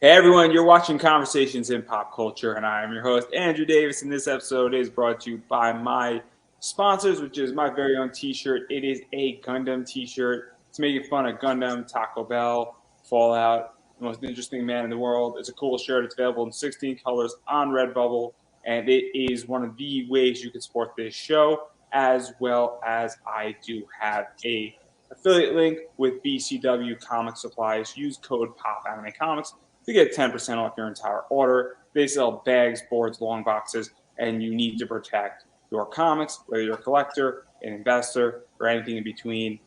Hey everyone, you're watching Conversations in Pop Culture, and I am your host, Andrew Davis, and this episode is brought to you by my sponsors, which is my very own t-shirt. It is a Gundam t-shirt. It's making fun of Gundam, Taco Bell, Fallout, the most interesting man in the world. It's a cool shirt. It's available in 16 colors on Redbubble, and it is one of the ways you can support this show, as well as I do have a affiliate link with BCW Comic Supplies. Use code POPAnimeComics to get 10% off your entire order. They sell bags, boards, long boxes, and you need to protect your comics, whether you're a collector, an investor, or anything in between.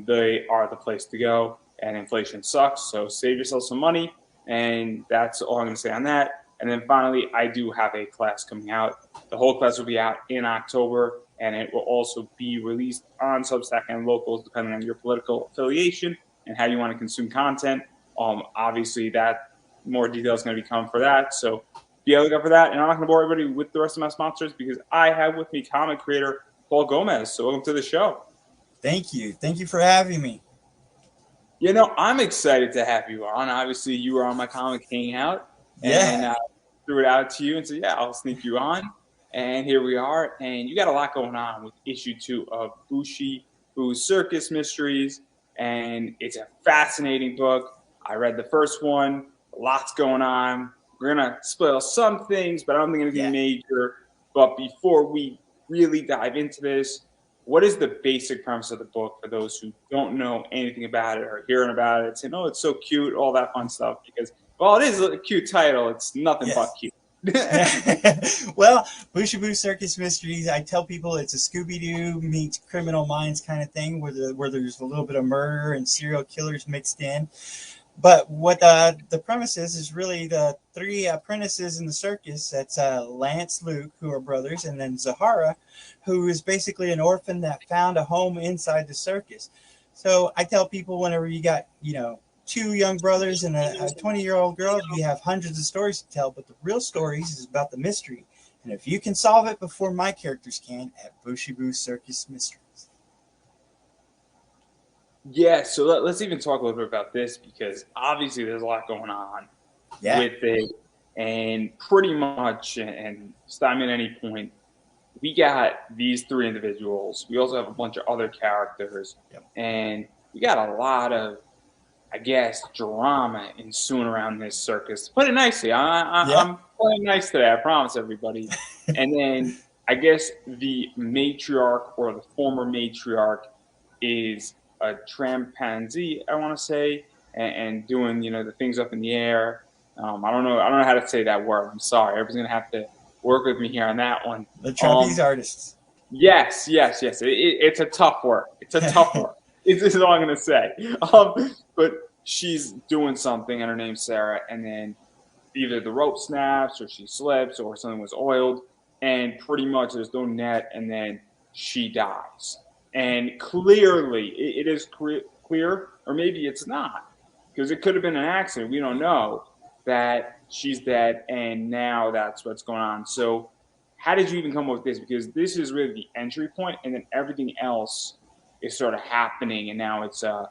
They are the place to go, and inflation sucks, so save yourself some money, and that's all I'm going to say on that. And then finally, I do have a class coming out. The whole class will be out in October, and it will also be released on Substack and Locals, depending on your political affiliation and how you want to consume content. Obviously, that more details going to be coming for that. So be able to go for that. And I'm not going to bore everybody with the rest of my sponsors because I have with me comic creator Paul Gomez. So welcome to the show. Thank you. Thank you for having me. You know, I'm excited to have you on. Obviously, you were on my comic hangout and threw it out to you and said, yeah, I'll sneak you on. And here we are. And you got a lot going on with issue 2 of Booshie Boo Circus Mysteries. And it's a fascinating book. I read the first one. Lots going on. We're going to spoil some things, but I don't think anything major. But before we really dive into this, what is the basic premise of the book for those who don't know anything about it or hearing about it, saying, oh, it's so cute, all that fun stuff? Because, well, it is a cute title. It's nothing but cute. Well, Booshie Boo Circus Mysteries, I tell people it's a Scooby-Doo meets Criminal Minds kind of thing where there's a little bit of murder and serial killers mixed in. But what the premise is really the 3 apprentices in the circus. That's Lance, Luke, who are brothers, and then Zahara, who is basically an orphan that found a home inside the circus. So I tell people whenever you got, 2 young brothers and a 20-year-old girl, you have hundreds of stories to tell, but the real stories is about the mystery. And if you can solve it before my characters can, at Booshie Boo Circus Mysteries. Yeah, so let's even talk a little bit about this because obviously there's a lot going on with it, and pretty much, and stop me at any point, we got these 3 individuals. We also have a bunch of other characters, and we got a lot of, I guess, drama ensuing around this circus. To put it nicely, I'm playing nice today, I promise everybody. And then I guess the matriarch or the former matriarch is a chimpanzee, I want to say, and doing the things up in the air. I don't know how to say that word. I'm sorry. Everybody's gonna have to work with me here on that one. The trapeze artists. Yes. It's a tough word. It's a tough word. It's all I'm gonna say. But she's doing something, and her name's Sarah, and then either the rope snaps, or she slips, or something was oiled, and pretty much there's no net, and then she dies. And clearly, it is clear, or maybe it's not, because it could have been an accident. We don't know that she's dead, and now that's what's going on. So how did you even come up with this? Because this is really the entry point, and then everything else is sort of happening, and now it's a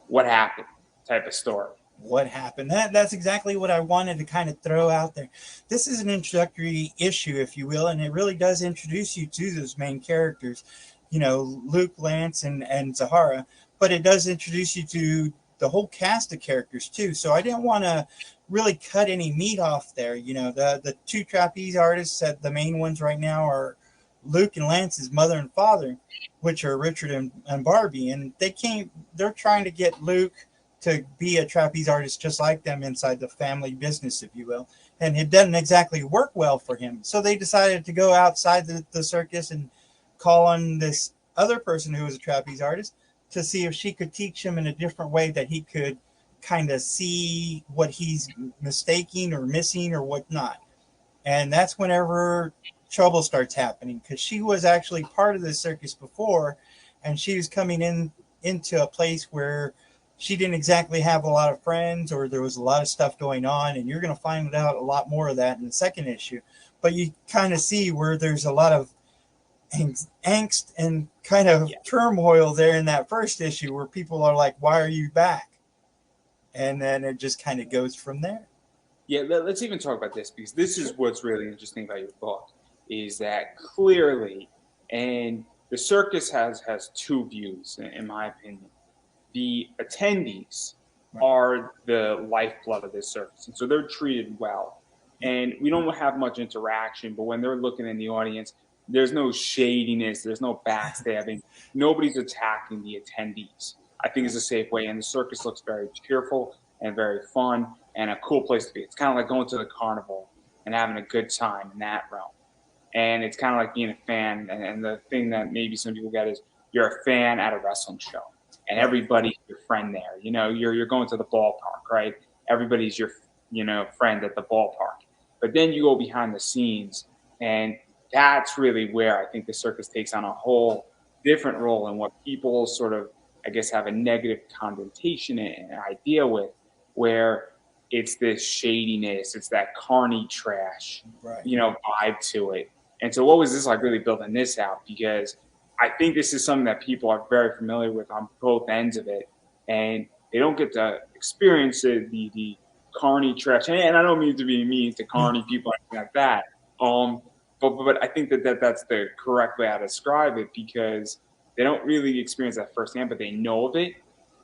what happened type of story. What happened? That's exactly what I wanted to kind of throw out there. This is an introductory issue, if you will, and it really does introduce you to those main characters. Luke, Lance, and Zahara, but it does introduce you to the whole cast of characters too. So I didn't want to really cut any meat off there. The 2 trapeze artists, the main ones right now are Luke and Lance's mother and father, which are Richard and Barbie, and they're trying to get Luke to be a trapeze artist just like them inside the family business, if you will. And it doesn't exactly work well for him. So they decided to go outside the circus and call on this other person who was a trapeze artist to see if she could teach him in a different way that he could kind of see what he's mistaking or missing or whatnot. And that's whenever trouble starts happening, because she was actually part of the circus before, and she was coming into a place where she didn't exactly have a lot of friends, or there was a lot of stuff going on, and you're going to find out a lot more of that in the second issue. But you kind of see where there's a lot of angst and kind of turmoil there in that first issue, where people are like, why are you back? And then it just kind of goes from there. Yeah, let's even talk about this because this is what's really interesting about your book is that clearly, and the circus has two views, in my opinion. The attendees Right. are the lifeblood of this circus, and so they're treated well. Yeah. And we don't have much interaction, but when they're looking in the audience, there's no shadiness, there's no backstabbing, nobody's attacking the attendees. I think is a safe way, and the circus looks very cheerful and very fun and a cool place to be. It's kind of like going to the carnival and having a good time in that realm. And it's kind of like being a fan. And the thing that maybe some people get is you're a fan at a wrestling show, and Right. everybody's your friend there. You know, you're going to the ballpark, right? Everybody's your friend at the ballpark. But then you go behind the scenes, and that's really where I think the circus takes on a whole different role and what people sort of, I guess, have a negative connotation and idea with, where it's this shadiness, it's that carny trash, Right. vibe to it. And so, what was this like really building this out? Because I think this is something that people are very familiar with on both ends of it, and they don't get to experience the carny trash. And I don't mean to be mean to carny people or anything like that. But I think that's the correct way to describe it because they don't really experience that firsthand, but they know of it.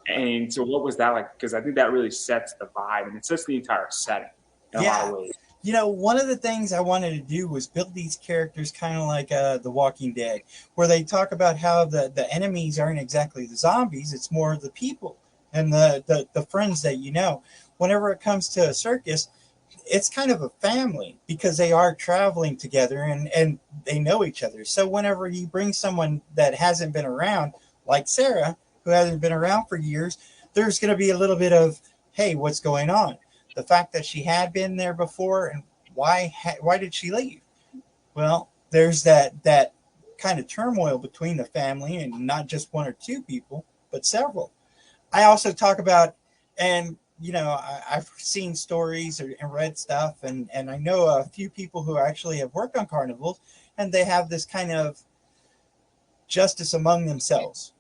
Right. And so, what was that like? Because I think that really sets the vibe and it sets the entire setting in a lot Yeah. of ways. One of the things I wanted to do was build these characters kind of like The Walking Dead, where they talk about how the enemies aren't exactly the zombies, it's more the people and the friends that you know. Whenever it comes to a circus, it's kind of a family because they are traveling together and they know each other. So whenever you bring someone that hasn't been around, like Sarah, who hasn't been around for years, there's going to be a little bit of, hey, what's going on? The fact that she had been there before and why did she leave? Well, there's that kind of turmoil between the family and not just one or two people, but several. I also talk about, and I've seen stories and read stuff, and I know a few people who actually have worked on carnivals, and they have this kind of justice among themselves.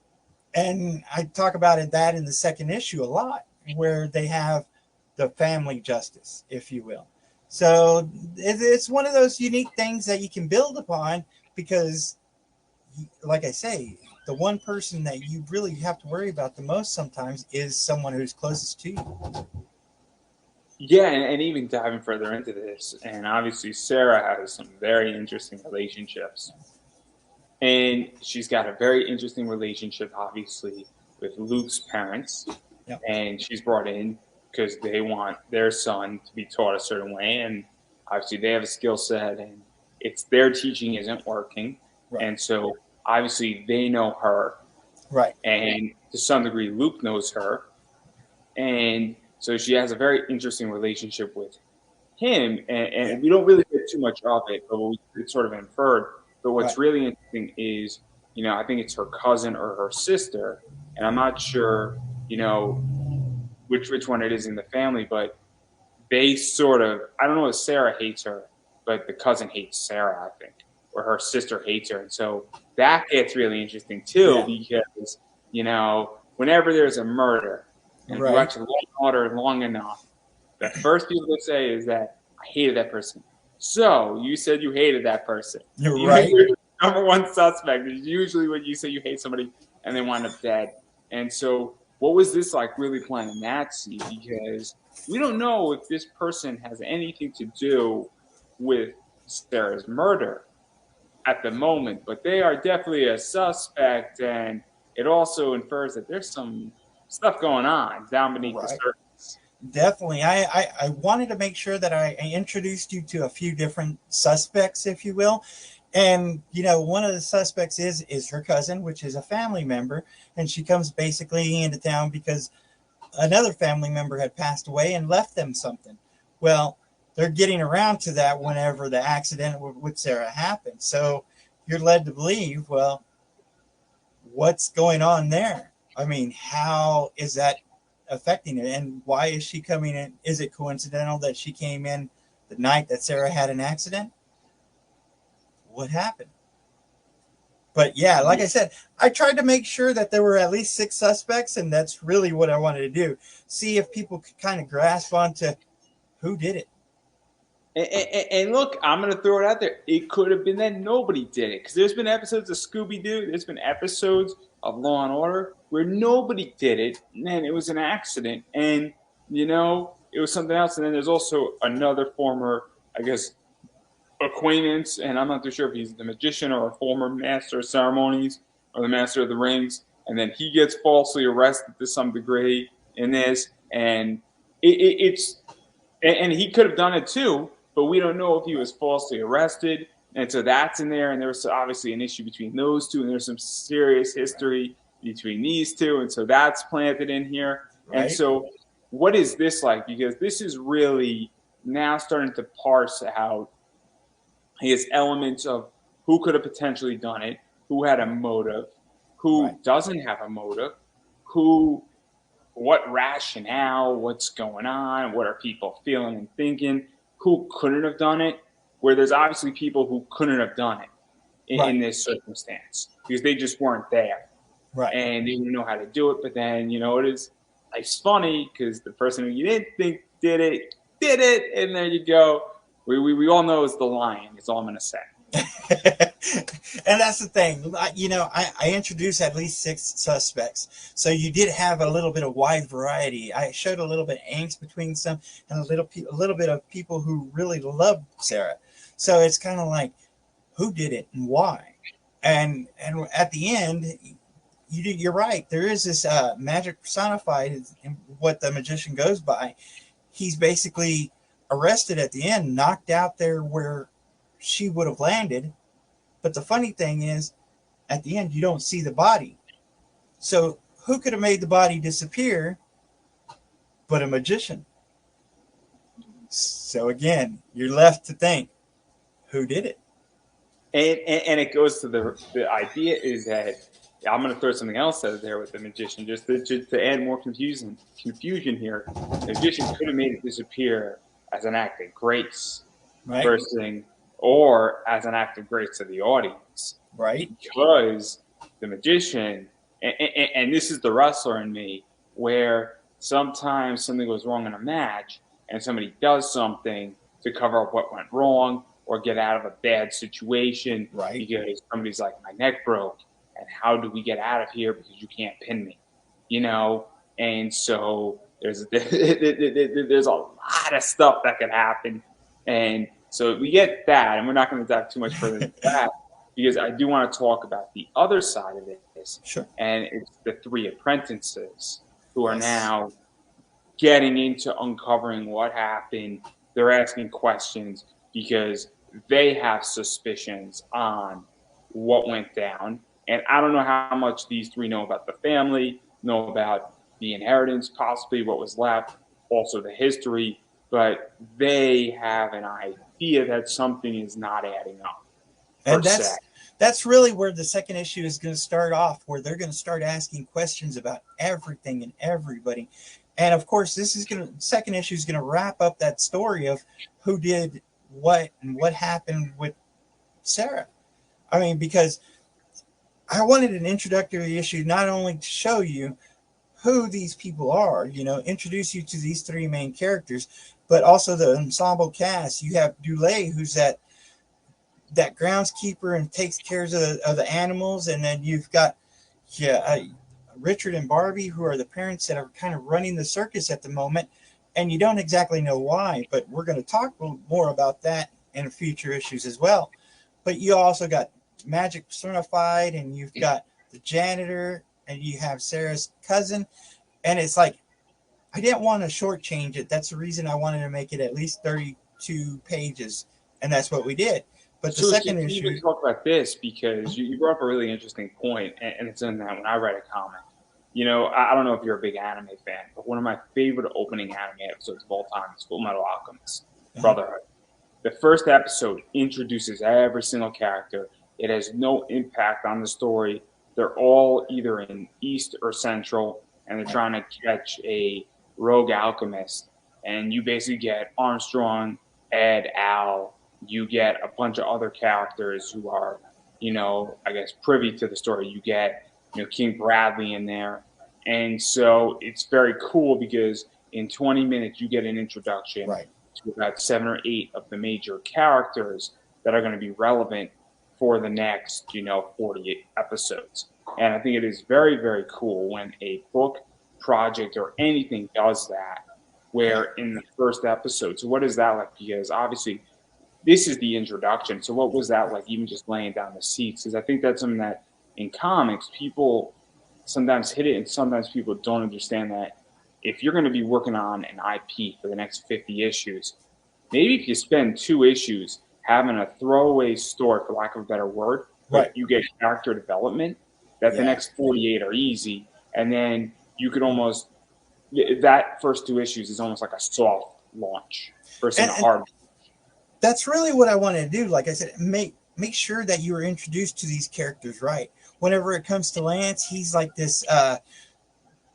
And I talk about that in the second issue a lot, where they have the family justice, if you will. So it's one of those unique things that you can build upon because, like I say, the one person that you really have to worry about the most sometimes is someone who's closest to you. Yeah, and even diving further into this, and obviously Sarah has some very interesting relationships. And she's got a very interesting relationship, obviously, with Luke's parents. Yep. And she's brought in because they want their son to be taught a certain way. And obviously, they have a skill set, and it's their teaching isn't working. Right. And so, obviously, they know her. Right. And to some degree, Luke knows her. And so she has a very interesting relationship with him. And we don't really get too much of it, but it's sort of inferred. But what's Right. really interesting is, I think it's her cousin or her sister, and I'm not sure, which one it is in the family, but they sort of, I don't know if Sarah hates her, but the cousin hates Sarah, I think, or her sister hates her. And so that gets really interesting too, Yeah. because, whenever there's a murder, and if you Right. watch Law and Order long enough, the first people to say is that I hated that person. So you said you hated that person. You're right. You're the number one suspect is usually when you say you hate somebody and they wind up dead. And so what was this like really planting that seed? Because we don't know if this person has anything to do with Sarah's murder at the moment, but they are definitely a suspect, and it also infers that there's some stuff going on down beneath the surface. Definitely. I wanted to make sure that I introduced you to a few different suspects, if you will. And, one of the suspects is her cousin, which is a family member. And she comes basically into town because another family member had passed away and left them something. Well, they're getting around to that whenever the accident with Sarah happened. So you're led to believe, well, what's going on there? I mean, how is that affecting it? And why is she coming in? Is it coincidental that she came in the night that Sarah had an accident? What happened? But yeah, like I said, I tried to make sure that there were at least 6 suspects, and that's really what I wanted to do. See if people could kind of grasp onto who did it. And look, I'm going to throw it out there. It could have been that nobody did it because there's been episodes of Scooby Doo, there's been episodes of Law and Order where nobody did it, and it was an accident, and it was something else. And then there's also another former, I guess, acquaintance, and I'm not too sure if he's the magician or a former master of ceremonies or the master of the rings, and then he gets falsely arrested to some degree in this, and it's and he could have done it too, but we don't know if he was falsely arrested. And so that's in there. And there was obviously an issue between those two. And there's some serious history between these two. And so that's planted in here. And Right. so what is this like? Because this is really now starting to parse out his elements of who could have potentially done it, who had a motive, who Right. doesn't have a motive, who what rationale, what's going on, what are people feeling and thinking, who couldn't have done it, where there's obviously people who couldn't have done it in Right. this circumstance because they just weren't there Right. and they didn't know how to do it. But then, it's funny because the person who you didn't think did it, and there you go. We all know it's the lion. That's all I'm going to say. And that's the thing. I introduced at least 6 suspects, so you did have a little bit of wide variety. I showed a little bit of angst between some, and a little bit of people who really loved Sarah. So it's kind of like, who did it and why? And at the end, you're right. There is this magic personified in what the magician goes by. He's basically arrested at the end, knocked out there where she would have landed. But the funny thing is, at the end, you don't see the body. So who could have made the body disappear but a magician? So again, you're left to think, who did it? And it goes to the idea is that I'm going to throw something else out there with the magician just to add more confusion here. The magician could have made it disappear as an act of grace, Right? first thing, or as an act of grace to the audience, Right? because the magician and this is the wrestler in me, where sometimes something goes wrong in a match and somebody does something to cover up what went wrong or get out of a bad situation Right? because somebody's like, my neck broke, and how do we get out of here because you can't pin me, you know? And so there's a lot of stuff that could happen. And so we get that, and we're not going to dive too much further into that because I do want to talk about the other side of this, Sure. and it's the 3 apprentices who are Yes. now getting into uncovering what happened. They're asking questions because they have suspicions on what went down. And I don't know how much these 3 know about the family, know about the inheritance, possibly what was left, also the history, but they have an idea that something is not adding up, per And se. that's really where the second issue is going to start off, where they're going to start asking questions about everything and everybody. And of course, second issue is going to wrap up that story of who did what and what happened with Sarah. I mean, because I wanted an introductory issue not only to show you who these people are, introduce you to these 3 main characters, but also the ensemble cast. You have Dulé, who's that groundskeeper and takes care of the animals, and then you've got Richard and Barbie, who are the parents that are kind of running the circus at the moment, and you don't exactly know why, but we're going to talk more about that in future issues as well. But you also got Magic Personified, and you've got the janitor, and you have Sarah's cousin, and it's like, I didn't want to shortchange it. That's the reason I wanted to make it at least 32 pages, and that's what we did. But the So second can you issue, even talk about this because you brought up a really interesting point, and it's in that when I read a comic. I don't know if you're a big anime fan, but one of my favorite opening anime episodes of all time is Full Metal Alchemist Brotherhood. The first episode introduces every single character. It has no impact on the story. They're all either in East or Central, and they're trying to catch a rogue alchemist. And you basically get Armstrong, Ed, Al. You get a bunch of other characters who are, I guess, privy to the story. You get, King Bradley in there. And so it's very cool because in 20 minutes you get an introduction right? to about 7 or 8 of the major characters that are going to be relevant for the next, 48 episodes. And I think it is very, very cool when a book project or anything does that, Right. where in the first episode. So what is that like? Because obviously this is the introduction. So what was that like, even just laying down the seats? Because I think that's something that in comics people sometimes hit it, and sometimes people don't understand that if you're going to be working on an IP for the next 50 issues, maybe if you spend 2 issues having a throwaway story, for lack of a better word, but Right. you get character development, that the Yeah. next 48 are easy, and then you could almost that first 2 issues is almost like a soft launch versus a And hard. that's really what I wanted to do. Like I said, make sure that you were introduced to these characters right. Whenever it comes to Lance, he's like this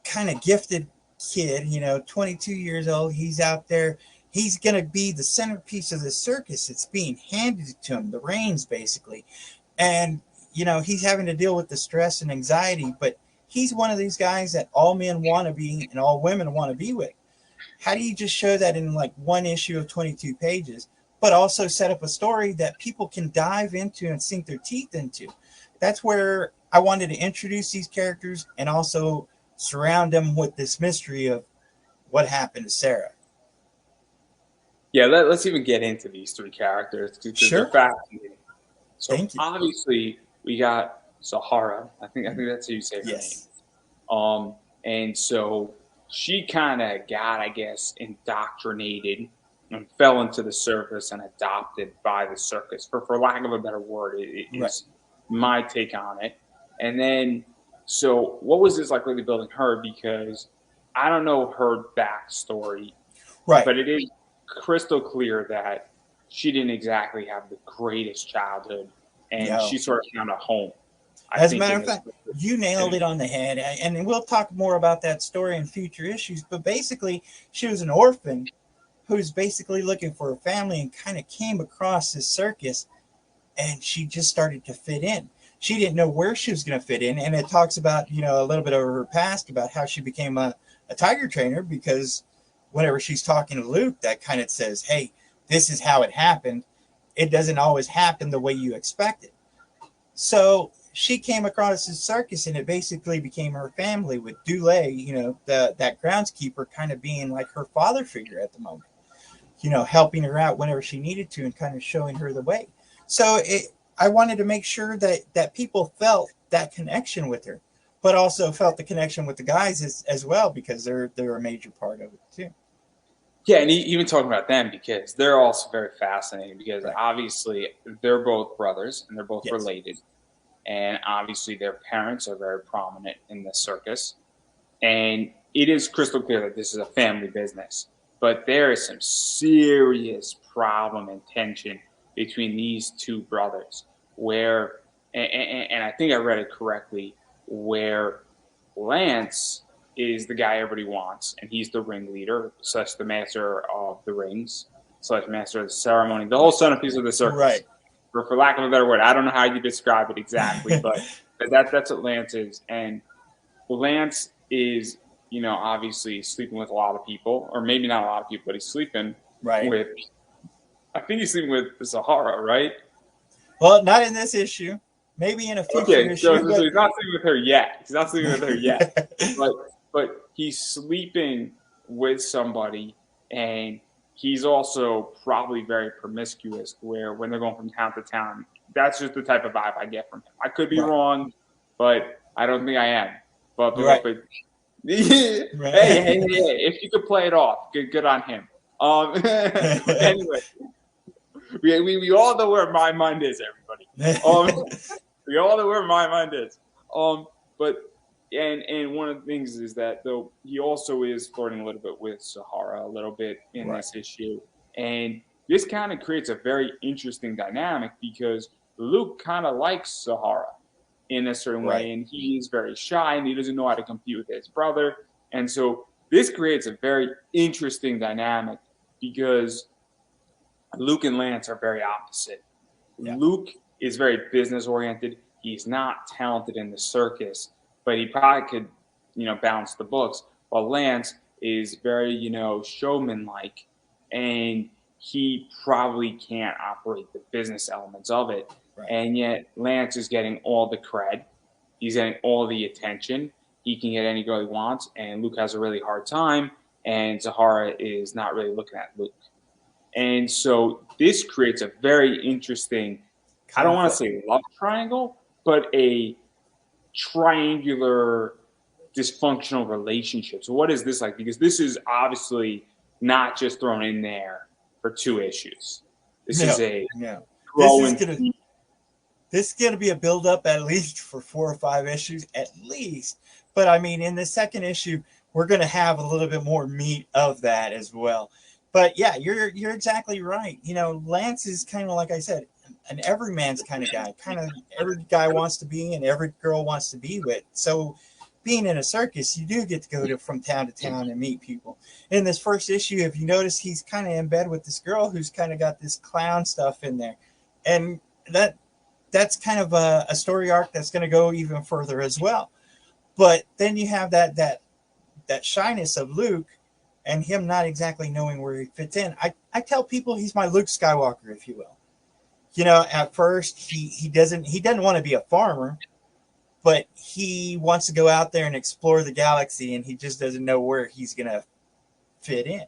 kind of gifted kid, 22 years old. He's out there. He's going to be the centerpiece of the circus. It's being handed to him, the reins, basically. And, he's having to deal with the stress and anxiety, but he's one of these guys that all men want to be and all women want to be with. How do you just show that in like one issue of 22 pages, but also set up a story that people can dive into and sink their teeth into? That's where I wanted to introduce these characters and also surround them with this mystery of what happened to Sarah. Yeah, let's even get into these 3 characters because they're Sure. fascinating. So Thank you. obviously we got Sahara. I think that's how you say her name. Yes. And so she kind of got, I guess, indoctrinated and fell into the circus and adopted by the circus. For lack of a better word, it Right. is my take on it. And then, so what was this like really building her? Because I don't know her backstory, Right. but it is crystal clear that she didn't exactly have the greatest childhood, and No. she sort of found a home, I As a think, matter in of this. fact, you nailed it on the head. And we'll talk more about that story in future issues. But basically, she was an orphan who's basically looking for a family and kind of came across this circus, and she just started to fit in. She didn't know where she was going to fit in. And it talks about, a little bit of her past, about how she became a tiger trainer, because whenever she's talking to Luke, that kind of says, hey, this is how it happened. It doesn't always happen the way you expect it. So she came across this circus, and it basically became her family, with Dule, that groundskeeper, kind of being like her father figure at the moment, helping her out whenever she needed to and kind of showing her the way. So I wanted to make sure that people felt that connection with her, but also felt the connection with the guys as well, because they're a major part of it too. Yeah, and even talking about them, because they're also very fascinating, because Right. obviously they're both brothers and they're both Yes. related, and obviously their parents are very prominent in the circus, and it is crystal clear that this is a family business. But there is some serious problem and tension between these 2 brothers, where, and I think I read it correctly, where Lance is the guy everybody wants, and he's the ringleader, slash the master of the rings, slash master of the ceremony, the whole centerpiece of the circus. Right. For lack of a better word, I don't know how you describe it exactly, but that's what Lance is. And Lance is, obviously sleeping with a lot of people, or maybe not a lot of people, but he's sleeping Right. with, I think he's sleeping with the Sahara, right? Well, not in this issue. Maybe in a future Okay, so, issue, so, so but he's not sleeping with her yet. He's not sleeping with her yet. But he's sleeping with somebody, and he's also probably very promiscuous, where when they're going from town to town, that's just the type of vibe I get from him. I could be right. wrong, but I don't think I am. But You're right. hey, Right. if you could play it off, good on him. Anyway, we all know where my mind is, everybody. We all know where my mind is. But and one of the things is that, though, he also is flirting a little bit with Sahara a little bit in Right. this issue, and this kind of creates a very interesting dynamic, because Luke kind of likes Sahara in a certain Right. way, and he is very shy and he doesn't know how to compete with his brother, and so this creates a very interesting dynamic, because Luke and Lance are very opposite. Yeah. Luke is very business oriented. He's not talented in the circus, but he probably could, balance the books. While Lance is very, showman like, and he probably can't operate the business elements of it. Right. And yet Lance is getting all the cred. He's getting all the attention. He can get any girl he wants, and Luke has a really hard time, and Zahara is not really looking at Luke. And so this creates a very interesting, I don't want to say love triangle, but a triangular dysfunctional relationship. So what is this like? Because this is obviously not just thrown in there for 2 issues. This is a growing. This is gonna be a build up at least for 4 or 5 issues at least. But I mean, in the second issue, we're gonna have a little bit more meat of that as well. But yeah, you're exactly right. You know, Lance is kind of like I said, an everyman's kind of guy. Kind of every guy wants to be and every girl wants to be with. So being in a circus, you do get to go from town to town and meet people. In this first issue, if you notice, he's kind of in bed with this girl who's kind of got this clown stuff in there. And that's kind of a story arc that's going to go even further as well. But then you have that shyness of Luke and him not exactly knowing where he fits in. I tell people he's my Luke Skywalker, if you will. You know, at first he doesn't want to be a farmer, but he wants to go out there and explore the galaxy, and he just doesn't know where he's going to fit in.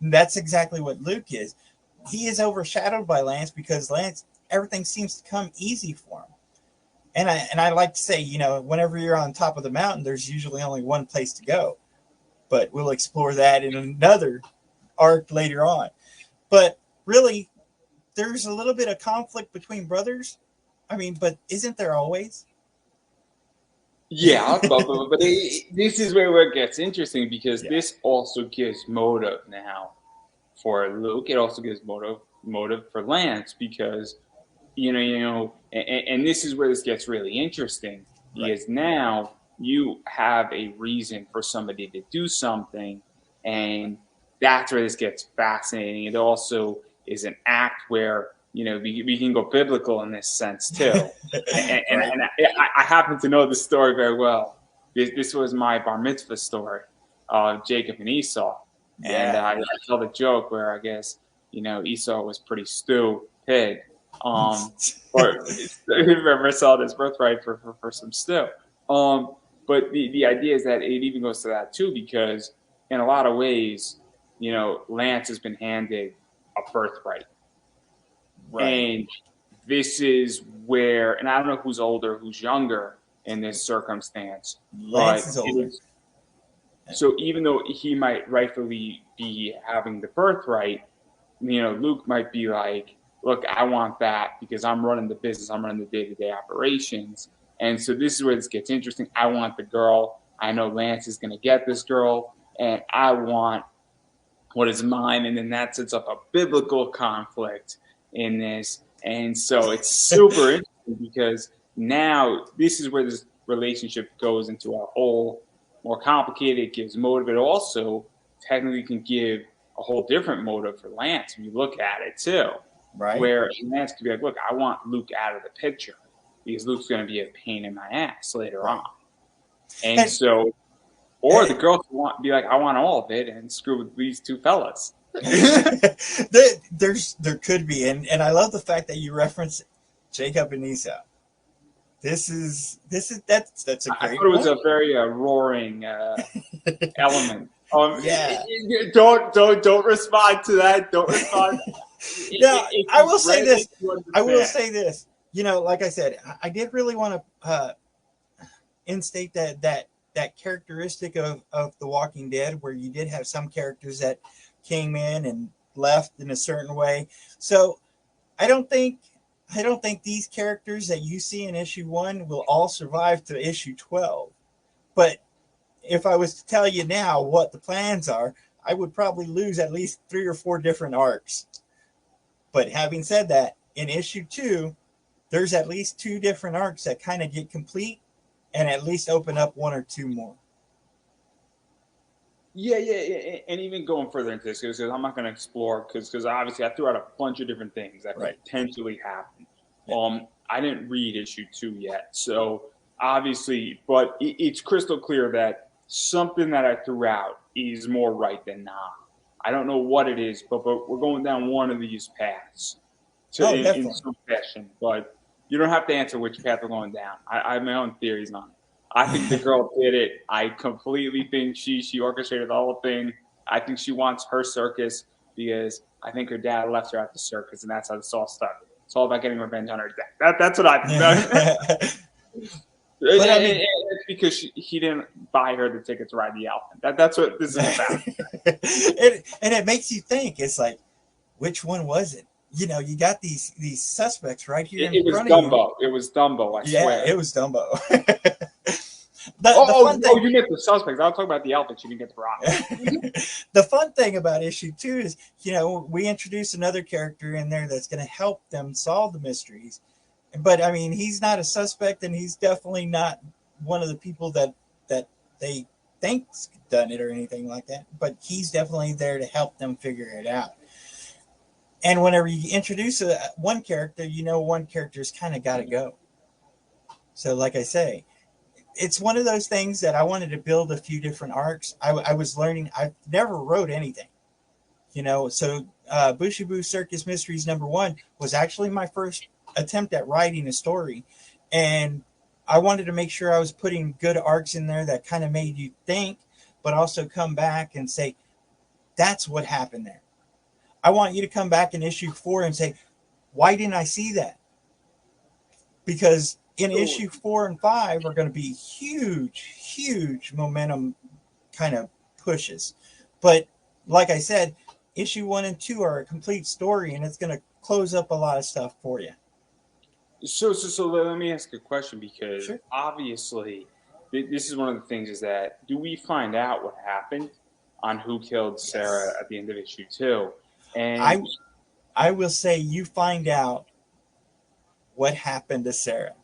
And that's exactly what Luke is. He is overshadowed by Lance because Lance, everything seems to come easy for him. And I like to say, you know, whenever you're on top of the mountain, there's usually only one place to go. But we'll explore that in another arc later on. But really, there's a little bit of conflict between brothers. I mean, but isn't there always? Yeah, but this is where it gets interesting because this also gives motive now for Luke. It also gives motive for Lance because and this is where this gets really interesting because now you have a reason for somebody to do something, and that's where this gets fascinating. It also is an act where we can go biblical in this sense too. and I happen to know this story very well. This was my bar mitzvah story of Jacob and Esau. And I tell the joke where I guess, Esau was pretty stupid. Or remember selling his birthright for some stew. But the idea is that it even goes to that too, because in a lot of ways, Lance has been handed a birthright. Right. And this is where, and I don't know who's older, who's younger in this circumstance. Lance is older. So even though he might rightfully be having the birthright, Luke might be like, look, I want that because I'm running the business, I'm running the day-to-day operations. And so this is where this gets interesting. I want the girl. I know Lance is going to get this girl, and I want what is mine. And then that sets up a biblical conflict in this. And so it's super interesting because now this is where this relationship goes into a whole more complicated. It gives motive. It also technically can give a whole different motive for Lance when you look at it too. Right. Where Lance could be like, look, I want Luke out of the picture because Luke's going to be a pain in my ass later on. And so, or the girl could be like, I want all of it and screw with these two fellas. There could be, and I love the fact that you reference Jacob and Esau. That's a great. I thought it was a very roaring element. Don't respond to that. Don't respond. I will say this. Like I said, I did really want to instate that characteristic of The Walking Dead, where you did have some characters that came in and left in a certain way. So I don't think these characters that you see in issue 1 will all survive to issue 12. But if I was to tell you now what the plans are, I would probably lose at least 3 or 4 different arcs. But having said that, in issue 2, there's at least 2 different arcs that kind of get complete and at least open up 1 or 2 more. Yeah. And even going further into this, because I'm not going to explore, because obviously I threw out a bunch of different things that could potentially happen. Yeah. I didn't read issue 2 yet. So obviously, but it's crystal clear that something that I threw out is more right than not. I don't know what it is, but we're going down one of these paths Oh, in definitely. some fashion. But you don't have to answer which path we're going down. I have my own theories on it. I think the girl did it. I completely think she orchestrated the whole thing. I think she wants her circus because I think her dad left her at the circus, and that's how this all started. It's all about getting revenge on her dad. That's what I think. But I mean, It's because he didn't buy her the ticket to ride the elephant. That's what this is about. and it makes you think. It's like, which one was it? You know, you got these suspects right here in It was front of you. Dumbo. It was Dumbo. I Yeah, swear. it was Dumbo. Oh, The fun thing, you meant the suspects. I was talking about the elephant. You didn't get the rock. the fun thing about issue 2 is, you know, we introduce another character in there that's going to help them solve the mysteries. But I mean, he's not a suspect, and he's definitely not one of the people that they think's done it or anything like that. But he's definitely there to help them figure it out. And whenever you introduce one character, you know one character's kind of got to go. So, like I say, it's one of those things that I wanted to build a few different arcs. I was learning. I never wrote anything, you know. So, Booshie Boo Circus Mysteries #1 was actually my first attempt at writing a story, and I wanted to make sure I was putting good arcs in there that kind of made you think, but also come back and say, "That's what happened there." I want you to come back in issue 4 and say, "Why didn't I see that?" Because in issue 4 and 5 are going to be huge momentum kind of pushes. But like I said, issue 1 and 2 are a complete story, and it's going to close up a lot of stuff for you. So let me ask a question because Sure. obviously this is one of the things is that do we find out what happened on who killed Sarah Yes. at the end of issue 2? I And I will say you find out what happened to Sarah.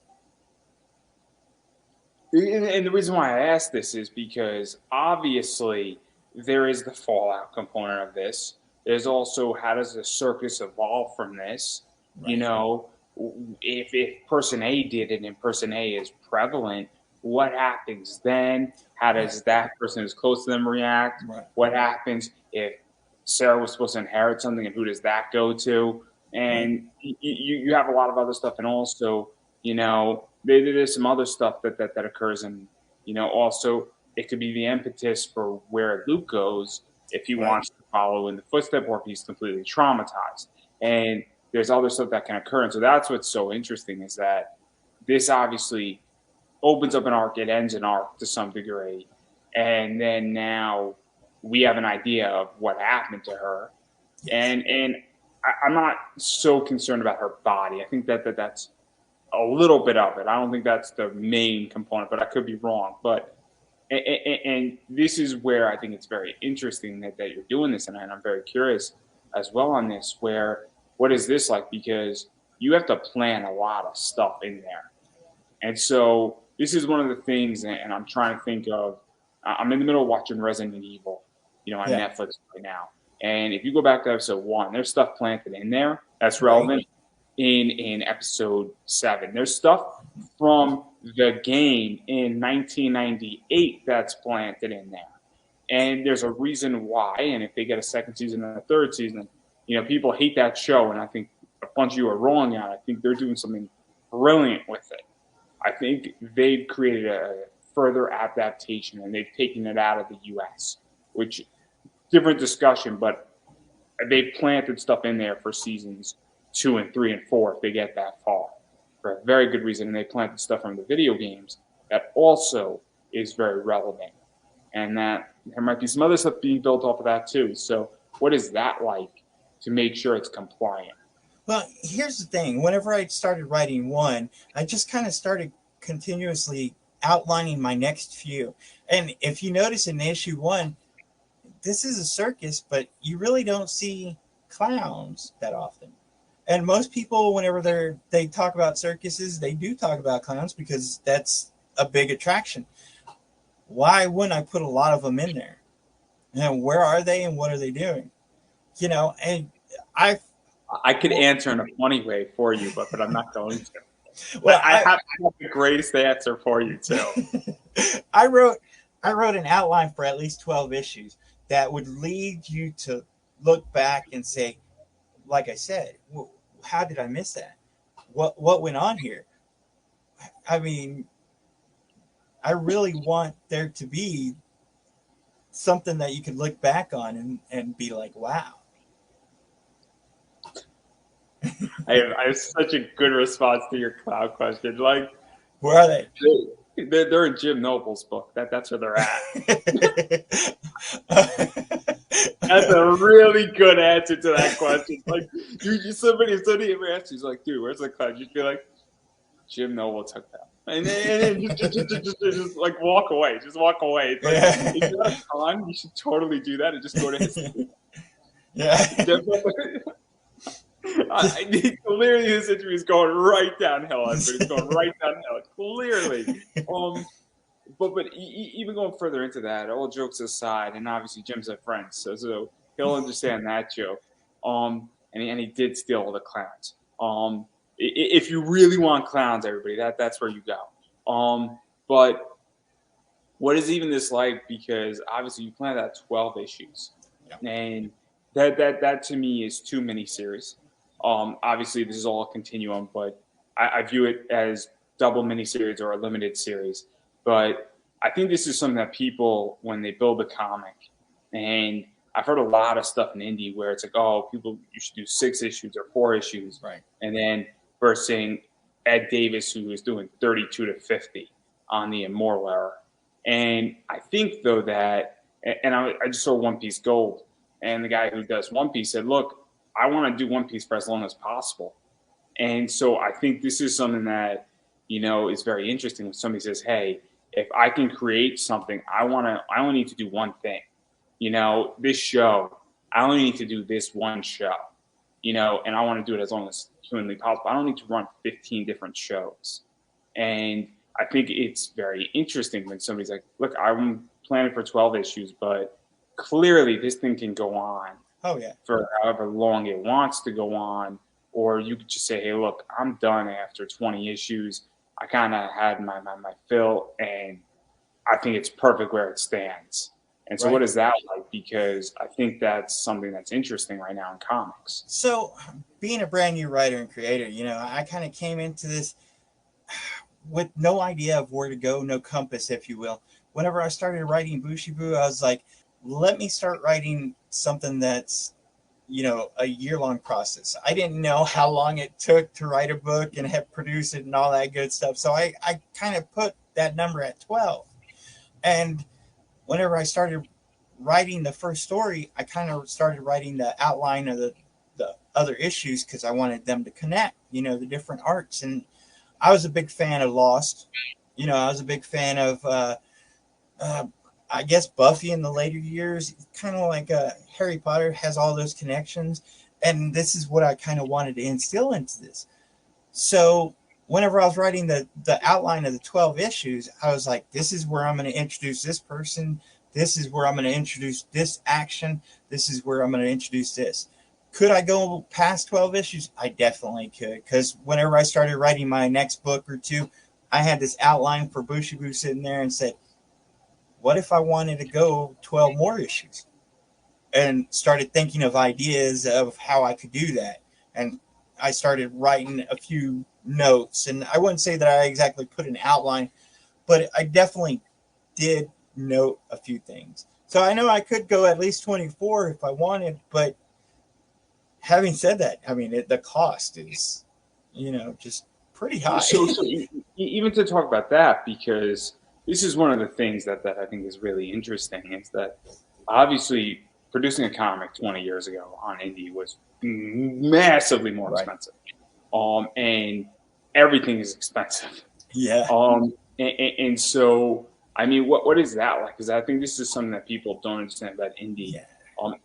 and the reason why I ask this is because obviously there is the fallout component of this. There's also how does the circus evolve from this? You Right. know, if person A did it and person A is prevalent, what happens then? How Right. does that person who's close to them react? Right. What happens if Sarah was supposed to inherit something and who does that go to? Right. And you have a lot of other stuff, and also there's some other stuff that occurs, and also it could be the impetus for where Luke goes if he Right. wants to follow in the footstep or if he's completely traumatized. And there's other stuff that can occur, and so that's what's so interesting is that this obviously opens up an arc, it ends an arc to some degree, and then now we have an idea of what happened to her, Yes. and I'm not so concerned about her body. I think that's a little bit of it. I don't think that's the main component, but I could be wrong. But and this is where I think it's very interesting that you're doing this, and I'm very curious as well on this. Where what is this like? Because you have to plan a lot of stuff in there, and so this is one of the things, and I'm trying to think of. I'm in the middle of watching Resident Evil, on Yeah. Netflix right now. And if you go back to episode 1, there's stuff planted in there that's Right. relevant in episode 7. There's stuff from the game in 1998 that's planted in there. And there's a reason why. And if they get a second season and a third season, people hate that show. And I think a bunch of you are wrong on it. I think they're doing something brilliant with it. I think they've created a further adaptation and they've taken it out of the US, which different discussion, but they've planted stuff in there for seasons 2 and 3 and 4 if they get that far for a very good reason. And they planted stuff from the video games that also is very relevant. And that there might be some other stuff being built off of that too. So what is that like to make sure it's compliant? Well, here's the thing. Whenever I started writing one, I just kind of started continuously outlining my next few. And if you notice in issue 1, this is a circus, but you really don't see clowns that often. And most people, whenever they talk about circuses, they do talk about clowns because that's a big attraction. Why wouldn't I put a lot of them in there? And where are they and what are they doing? And I I could answer in a funny way for you, but I'm not going to. well, I have the greatest answer for you too. I wrote an outline for at least 12 issues. that would lead you to look back and say, like I said, well, how did I miss that? What went on here? I mean, I really want there to be something that you could look back on and be like, wow. I have such a good response to your cloud question. Like, Where are they? they're in Jim Noble's book. That's where they're at. That's a really good answer to that question. Like, somebody ever asks you, he's like, dude, where's the cloud? You'd be like, Jim Noble took that. And then just like walk away. Just walk away. It's like, if you have time, you should totally do that and just go to his. Yeah. Clearly, this interview is going right downhill. It's going right downhill. Clearly. But even going further into that, all jokes aside, and obviously Jim's a friend, so he'll understand that joke. And he did steal all the clowns. If you really want clowns, everybody, that's where you go. But what is even this like? Because obviously you planned out 12 issues, and that to me is too many series. Obviously this is all a continuum, but I view it as double miniseries or a limited series. But I think this is something that people, when they build a comic, and I've heard a lot of stuff in indie where it's like, oh, people, you should do 6 issues or 4 issues. Right. And then versus Ed Davis, who was doing 32 to 50 on the Immortal era. And I think, though, that, and I just saw One Piece Gold, and the guy who does One Piece said, look, I want to do One Piece for as long as possible. And so I think this is something that, is very interesting when somebody says, hey, if I can create something, I only need to do one thing. This show, I only need to do this one show, and I want to do it as long as humanly possible. I don't need to run 15 different shows. And I think it's very interesting when somebody's like, look, I'm planning for 12 issues, but clearly this thing can go on for however long it wants to go on. Or you could just say, hey, look, I'm done after 20 issues. I kind of had my fill, and I think it's perfect where it stands. And so what is that like? Because I think that's something that's interesting right now in comics. So being a brand new writer and creator, I kind of came into this with no idea of where to go, no compass, if you will. Whenever I started writing Booshie Boo, I was like, let me start writing something that's, a year-long process. I didn't know how long it took to write a book and have produce it and all that good stuff. So I kind of put that number at 12. And whenever I started writing the first story, I kind of started writing the outline of the other issues because I wanted them to connect, the different arcs. And I was a big fan of Lost. I was a big fan of, I guess, Buffy in the later years, kind of like Harry Potter has all those connections. And this is what I kind of wanted to instill into this. So whenever I was writing the outline of the 12 issues, I was like, this is where I'm going to introduce this person. This is where I'm going to introduce this action. This is where I'm going to introduce this. Could I go past 12 issues? I definitely could. Because whenever I started writing my next book or two, I had this outline for Booshie Boo sitting there and said, what if I wanted to go 12 more issues? And started thinking of ideas of how I could do that. And I started writing a few notes. And I wouldn't say that I exactly put an outline, but I definitely did note a few things. So I know I could go at least 24 if I wanted, but having said that, I mean, the cost is, just pretty high. So even to talk about that, because this is one of the things that I think is really interesting, is that obviously producing a comic 20 years ago on indie was massively more expensive. And everything is expensive. Yeah. And so, I mean, what is that like? Because I think this is something that people don't understand about indie. Yeah.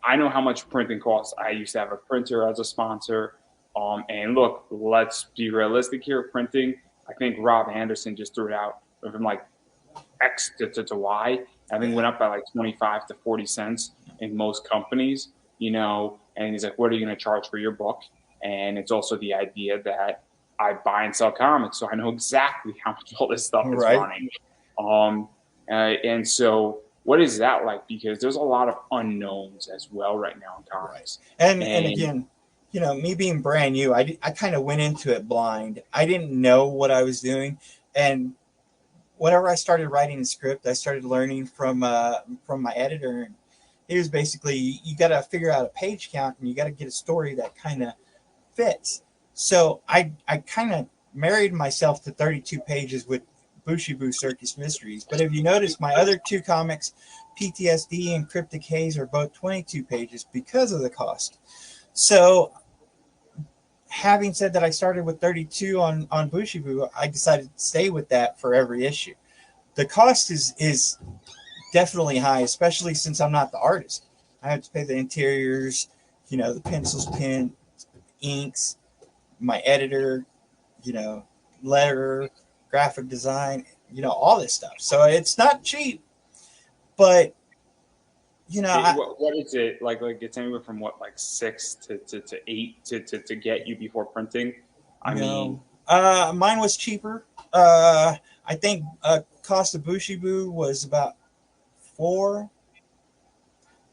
I know how much printing costs. I used to have a printer as a sponsor. And look, let's be realistic here. Printing, I think Rob Anderson just threw it out from like X to Y. I think went up by like 25 to 40 cents in most companies, and he's like, what are you going to charge for your book? And it's also the idea that I buy and sell comics, so I know exactly how much all this stuff is running. And so what is that like? Because there's a lot of unknowns as well right now in Right. comics. And And again, me being brand new, I kind of went into it blind. I didn't know what I was doing, and whenever I started writing the script, I started learning from my editor. And he was basically, you got to figure out a page count, and you got to get a story that kind of fits. So I kind of married myself to 32 pages with Booshie Boo Circus Mysteries. But if you notice, my other two comics, PTSD and Cryptic Haze, are both 22 pages because of the cost. So having said that, I started with 32 on Booshie Boo, I decided to stay with that for every issue. The cost is definitely high, especially since I'm not the artist. I have to pay the interiors, the pencils, pen, inks, my editor, you know, letterer, graphic design, all this stuff. So it's not cheap, but what is it like? Like it's anywhere from what, like 6 to 8 to get you before printing. I mean, mine was cheaper. I think cost of Booshie Boo was about 4,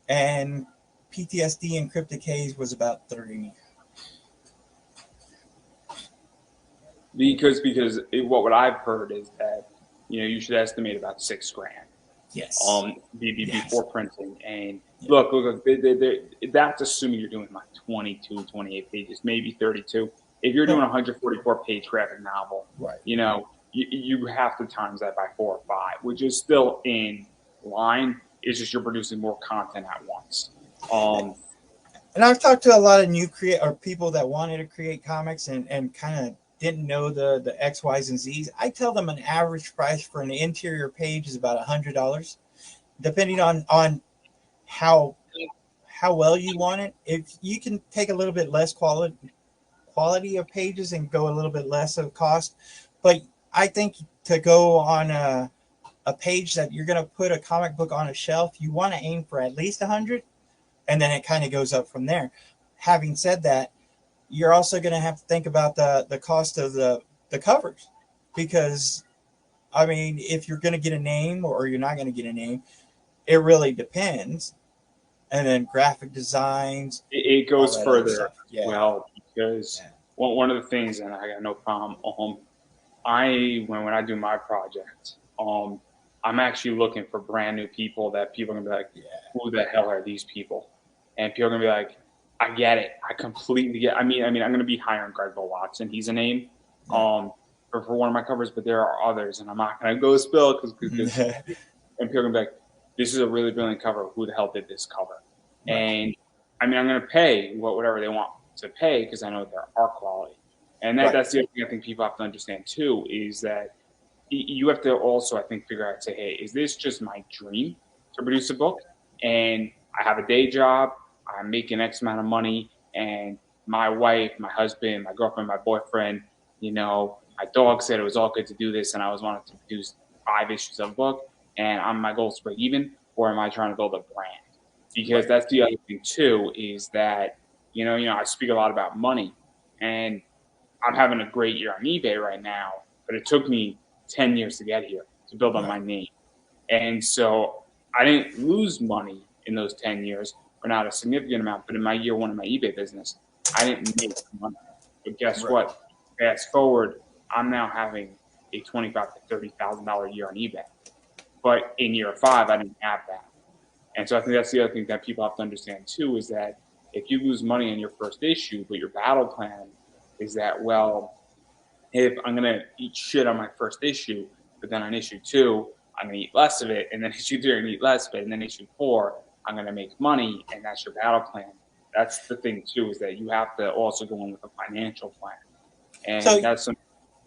and PTSD and Cryptic Haze was about 30. what I've heard is that you should estimate about 6 grand Yes. before printing. And Yeah. look, that's assuming you're doing like 22, 28 pages, maybe 32. If you're doing a 144 page graphic novel, Right. You have to times that by 4 or 5, which is still in line. It's just you're producing more content at once. And I've talked to a lot of new people that wanted to create comics and kind of didn't know the X, Y's, and Z's. I tell them an average price for an interior page is about $100, depending on how well you want it. If you can take a little bit less quality of pages and go a little bit less of cost, but I think to go on a page that you're going to put a comic book on a shelf, you want to aim for at least 100, and then it kind of goes up from there. Having said that, you're also going to have to think about the cost of the covers, because I mean, if you're going to get a name or you're not going to get a name, it really depends. And then graphic designs, it goes further as yeah. well, because one of the things, and I got no problem. When I do my project, I'm actually looking for brand new people that people are gonna be like, who the hell are these people? And people are gonna be like, I get it, I completely get. I mean, I'm gonna be hiring Greg Watson. He's a name, for one of my covers, but there are others, and I'm not gonna go spill because and people are gonna be like, this is a really brilliant cover. Who the hell did this cover? Right. And I mean, I'm gonna pay whatever they want to pay because I know they're art quality. And that's the other thing I think people have to understand too, is that you have to also, I think, figure out, say, hey, is this just my dream to produce a book? And I have a day job, I'm making X amount of money, and my wife, my husband, my girlfriend, my boyfriend, my dog said it was all good to do this, and I was wanting to produce 5 issues of a book, and my goal is to break even, or am I trying to build a brand? Because that's the other thing too, is that, I speak a lot about money, and I'm having a great year on eBay right now, but it took me 10 years to get here, to build on my name. And so I didn't lose money in those 10 years, or not a significant amount, but in my year 1 of my eBay business, I didn't make money. But guess what? Fast forward, I'm now having a $25,000 to $30,000 year on eBay. But in year 5, I didn't have that. And so I think that's the other thing that people have to understand too, is that if you lose money in your first issue, but your battle plan is that, well, if I'm going to eat shit on my first issue, but then on issue 2, I'm going to eat less of it, and then issue 3, I'm going to eat less of it, and then issue 4, I'm going to make money, and that's your battle plan. That's the thing too, is that you have to also go in with a financial plan. And that's something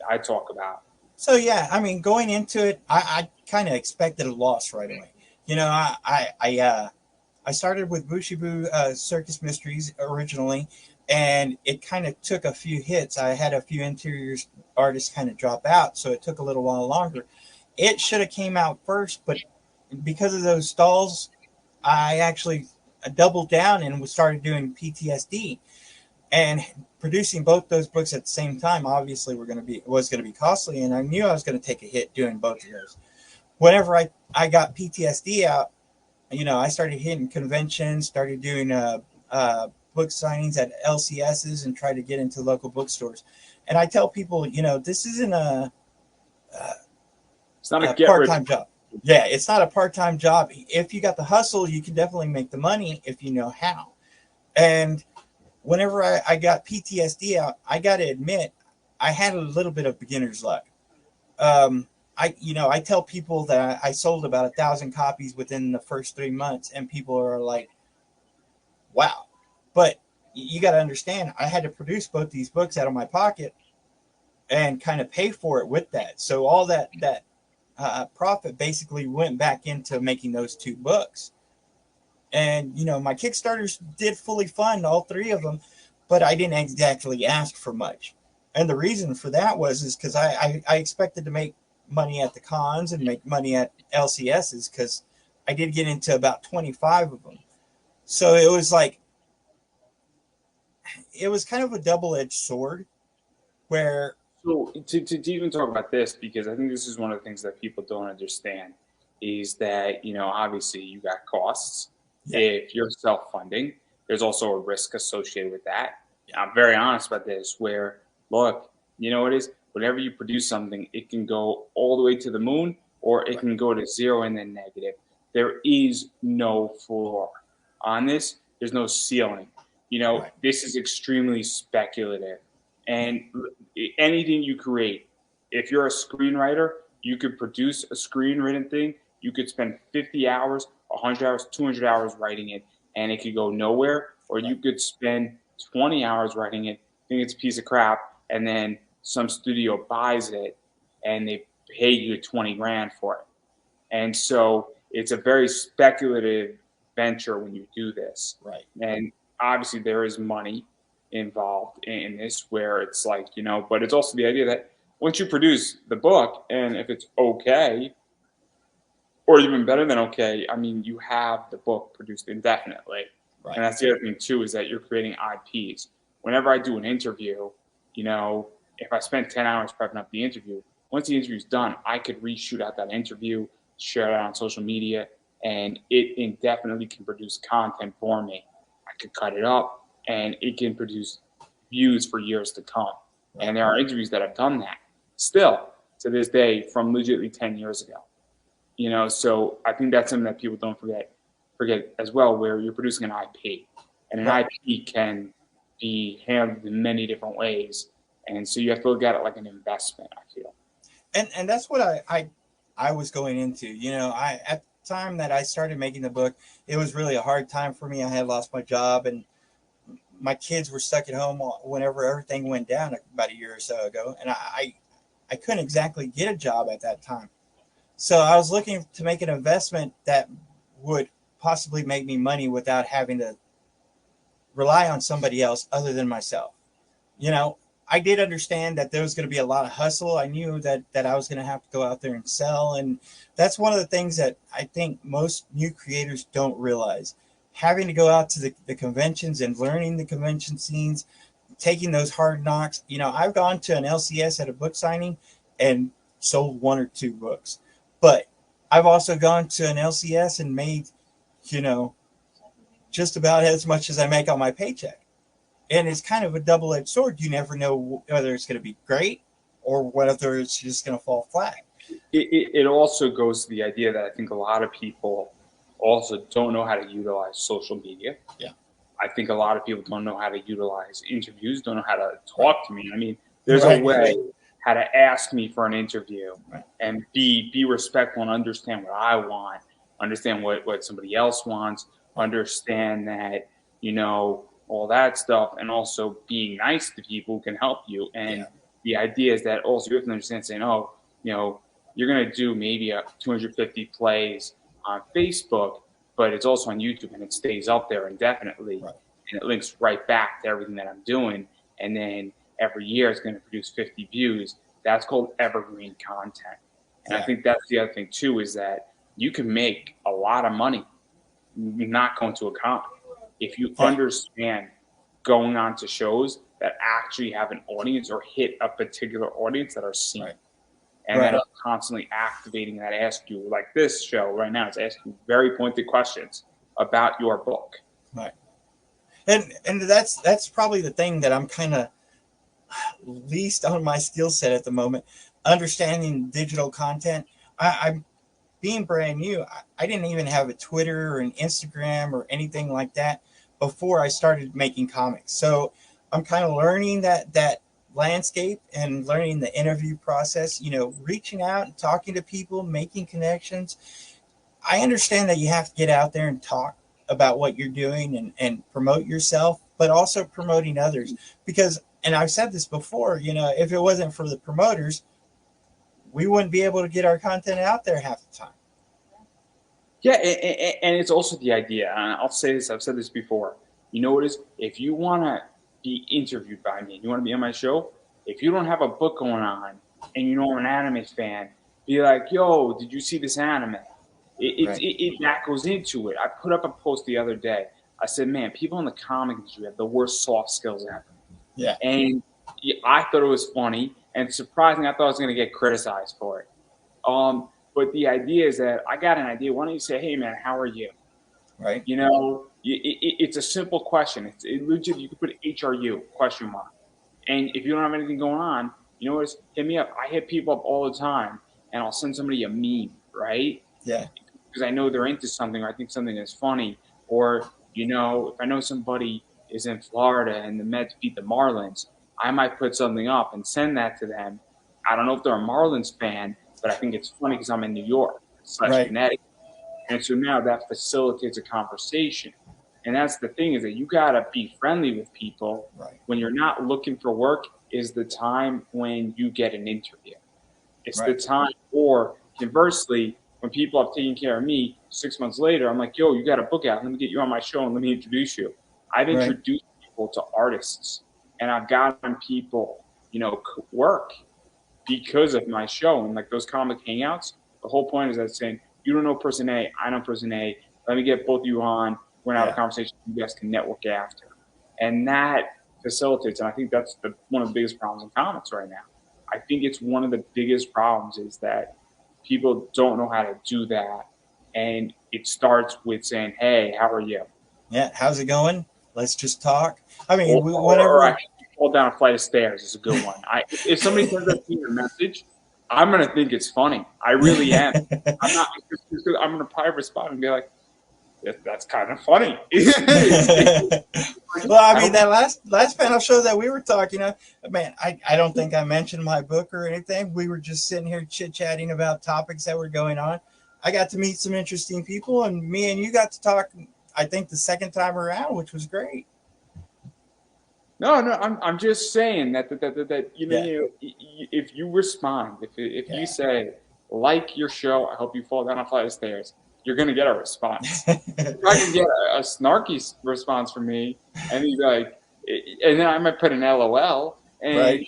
I talk about. So yeah, I mean, going into it, I kind of expected a loss right away. I started with Booshie Boo Circus Mysteries originally, and it kind of took a few hits. I had a few interior artists kind of drop out, so it took a little while longer. It should have came out first, but because of those stalls, I actually doubled down and started doing PTSD. And producing both those books at the same time obviously was going to be costly, and I knew I was going to take a hit doing both of those. whenever I got PTSD out, I started hitting conventions, started doing book signings at LCSs, and tried to get into local bookstores. And I tell people, this isn't It's not a a get rich. part-time job. Yeah, it's not a part-time job. If you got the hustle, you can definitely make the money if you know how. And whenever I got PTSD out, I got to admit, I had a little bit of beginner's luck. I tell people that I sold about 1,000 copies within the first 3 months, and people are like, "Wow!" But you got to understand, I had to produce both these books out of my pocket and kind of pay for it with that. So all that profit basically went back into making those two books. And my Kickstarters did fully fund all three of them, but I didn't exactly ask for much. And the reason for that is because I expected to make money at the cons and make money at LCSs, because I did get into about 25 of them. So it was kind of a double-edged sword where So to even talk about this, because I think this is one of the things that people don't understand, is that obviously you got costs. yeah, If you're self-funding, there's also a risk associated with that. I'm very honest about this. Where look, you know what it is. Whenever you produce something, it can go all the way to the moon, or it right, can go to zero and then negative. There is no floor on this. There's no ceiling. right, This is extremely speculative, yeah, and anything you create, if you're a screenwriter, you could produce a screenwritten thing. You could spend 50 hours, 100 hours, 200 hours writing it, and it could go nowhere. Or right, you could spend 20 hours writing it, think it's a piece of crap, and then some studio buys it and they pay you 20 grand for it. And so it's a very speculative venture when you do this. right, And obviously there is money involved in this, where it's like, but it's also the idea that once you produce the book, and if it's okay, or even better than okay, I mean, you have the book produced indefinitely. And right, that's the other thing too, is that you're creating IPs. Whenever I do an interview, if I spend 10 hours prepping up the interview, once the interview's done, I could reshoot out that interview, share it on social media, and it indefinitely can produce content for me. I could cut it up, and it can produce views for years to come. right. And there are interviews that have done that still to this day from legitimately 10 years ago. So I think that's something that people don't forget as well, where you're producing an IP, and an Right. IP can be handled in many different ways, and so you have to look at it like an investment, I feel. And that's what I was going into. I at the time that I started making the book, it was really a hard time for me. I had lost my job, and my kids were stuck at home whenever everything went down about a year or so ago, and I couldn't exactly get a job at that time. So I was looking to make an investment that would possibly make me money without having to rely on somebody else other than myself. you know, I did understand that there was going to be a lot of hustle. I knew that I was going to have to go out there and sell, and that's one of the things that I think most new creators don't realize. Having to go out to the conventions and learning the convention scenes, taking those hard knocks. I've gone to an LCS at a book signing and sold one or two books, but I've also gone to an LCS and made, you know, just about as much as I make on my paycheck, and it's kind of a double-edged sword. You never know whether it's going to be great or whether it's just going to fall flat. It also goes to the idea that I think a lot of people also don't know how to utilize social media. Yeah. I think a lot of people don't know how to utilize interviews, don't know how to Right. talk to me. I mean, there's a Right. way how to ask me for an interview Right. and be respectful and understand what I want, understand what somebody else wants, Right. understand that, all that stuff, and also being nice to people can help you. Yeah. And the idea is that also you have to understand saying, oh, you're going to do maybe a 250 plays on Facebook, but it's also on YouTube and it stays up there indefinitely, Right. and it links right back to everything that I'm doing. And then every year it's going to produce 50 views. That's called evergreen content. And I Yeah. think that's the other thing too, is that you can make a lot of money not going to a con if you Yeah. understand going on to shows that actually have an audience or hit a particular audience that are seen. Right. and that'll constantly activating that, ask you, like this show right now, it's asking very pointed questions about your book. Right. And that's probably the thing that I'm kind of least on my skill set at the moment, understanding digital content. I'm being brand new. I didn't even have a Twitter or an Instagram or anything like that before I started making comics. So I'm kind of learning that landscape and learning the interview process, you know, reaching out and talking to people, making connections. I understand that you have to get out there and talk about what you're doing and promote yourself, but also promoting others. Because, and I've said this before, you know, if it wasn't for the promoters, we wouldn't be able to get our content out there half the time. Yeah, and it's also the idea, and I'll say this, I've said this before. You know what it is? If you want to be interviewed by me, you want to be on my show, if you don't have a book going on and you know I'm an anime fan, be like, yo, did you see this anime? That goes into it. I put up a post the other day. I said, man, people in the comic industry have the worst soft skills ever. Yeah. And I thought it was funny and surprising. I thought I was going to get criticized for it. But the idea is that I got an idea. Why don't you say, hey, man, how are you? Right. You know, it's a simple question. It legit, you could put HRU, question mark. And if you don't have anything going on, you know what? Hit me up. I hit people up all the time, and I'll send somebody a meme, right? Yeah. Because I know they're into something, or I think something is funny. Or, you know, if I know somebody is in Florida and the Mets beat the Marlins, I might put something up and send that to them. I don't know if they're a Marlins fan, but I think it's funny because I'm in New York / Connecticut. And so now that facilitates a conversation. And that's the thing, is that you got to be friendly with people. Right. When you're not looking for work is the time when you get an interview. It's the time, or conversely, when people have taken care of me 6 months later, I'm like, yo, you got a book out. Let me get you on my show and let me introduce you. I've introduced people to artists, and I've gotten people, you know, work because of my show. And like those comic hangouts, the whole point is that saying, you don't know person A, I know person A. Let me get both of you on. We're going to have a conversation. You guys can network after. And that facilitates. And I think that's one of the biggest problems in comics right now. I think it's one of the biggest problems is that people don't know how to do that. And it starts with saying, hey, how are you? Yeah. How's it going? Let's just talk. I mean, or I fall down a flight of stairs is a good one. If somebody sends that to me a message, I'm going to think it's funny. I really am. I'm not. I'm going to probably respond and be like, "That's kind of funny." Well, I mean, that last panel show that we were talking of, man, I don't think I mentioned my book or anything. We were just sitting here chit-chatting about topics that were going on. I got to meet some interesting people, and me and you got to talk, I think, the second time around, which was great. No, I'm just saying that you know, if you respond, if you say, like your show, I hope you fall down a flight of stairs, you're gonna get a response. You're not gonna get a snarky response from me, and he's like, and then I might put an LOL, and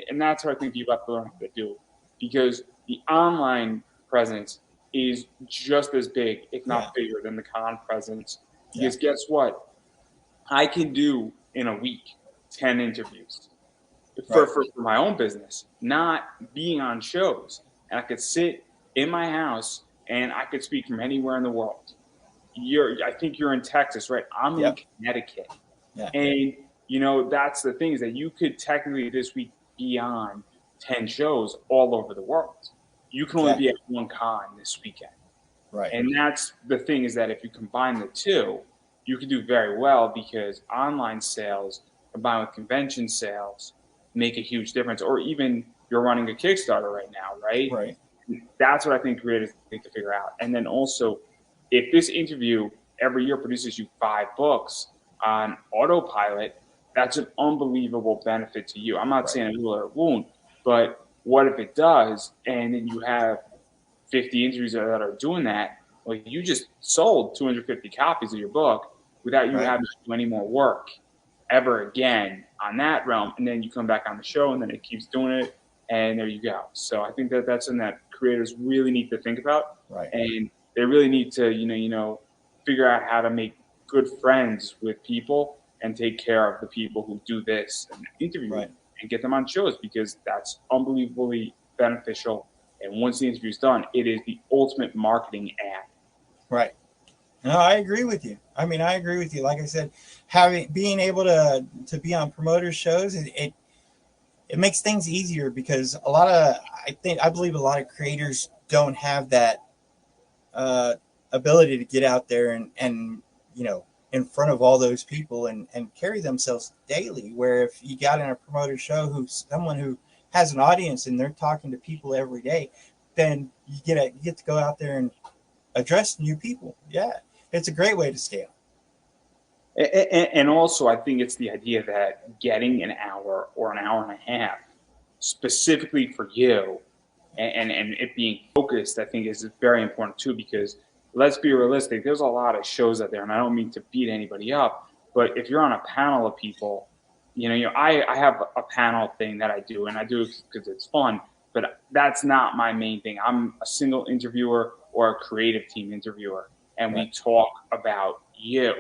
and that's what I think people have to learn how to do, because the online presence is just as big, if not bigger, than the con presence. Because guess what? I can do in a week 10 interviews for my own business, not being on shows. And I could sit in my house and I could speak from anywhere in the world. I think you're in Texas, right? I'm in Connecticut. Yeah. And, you know, that's the thing, is that you could technically this week be on 10 shows all over the world. You can only be at one con this weekend. Right. And that's the thing, is that if you combine the two, you can do very well, because online sales combined with convention sales make a huge difference. Or even you're running a Kickstarter right now, right? Right. That's what I think creators need to figure out. And then also, if this interview every year produces you 5 books on autopilot, that's an unbelievable benefit to you. I'm not saying a heal or a wound, but what if it does, and then you have 50 interviews that are doing that? Well, you just sold 250 copies of your book without you having to do any more work ever again on that realm. And then you come back on the show, and then it keeps doing it, and there you go. So I think that's something that creators really need to think about. Right. And they really need to, you know, figure out how to make good friends with people and take care of the people who do this and interview them and get them on shows, because that's unbelievably beneficial. And once the interview is done, it is the ultimate marketing ad. Right. No, I agree with you. I mean, I agree with you. Like I said, being able to be on promoter shows, it makes things easier because I believe a lot of creators don't have that uh, ability to get out there and in front of all those people and carry themselves daily. Where if you got in a promoter show who's someone who has an audience and they're talking to people every day, then you get to go out there and address new people. Yeah, it's a great way to scale. And also, I think it's the idea that getting an hour or an hour and a half specifically for you and it being focused, I think is very important too, because let's be realistic, there's a lot of shows out there, and I don't mean to beat anybody up, but if you're on a panel of people, I have a panel thing that I do, and I do it because it's fun, but that's not my main thing. I'm a single interviewer or a creative team interviewer, and we talk about you.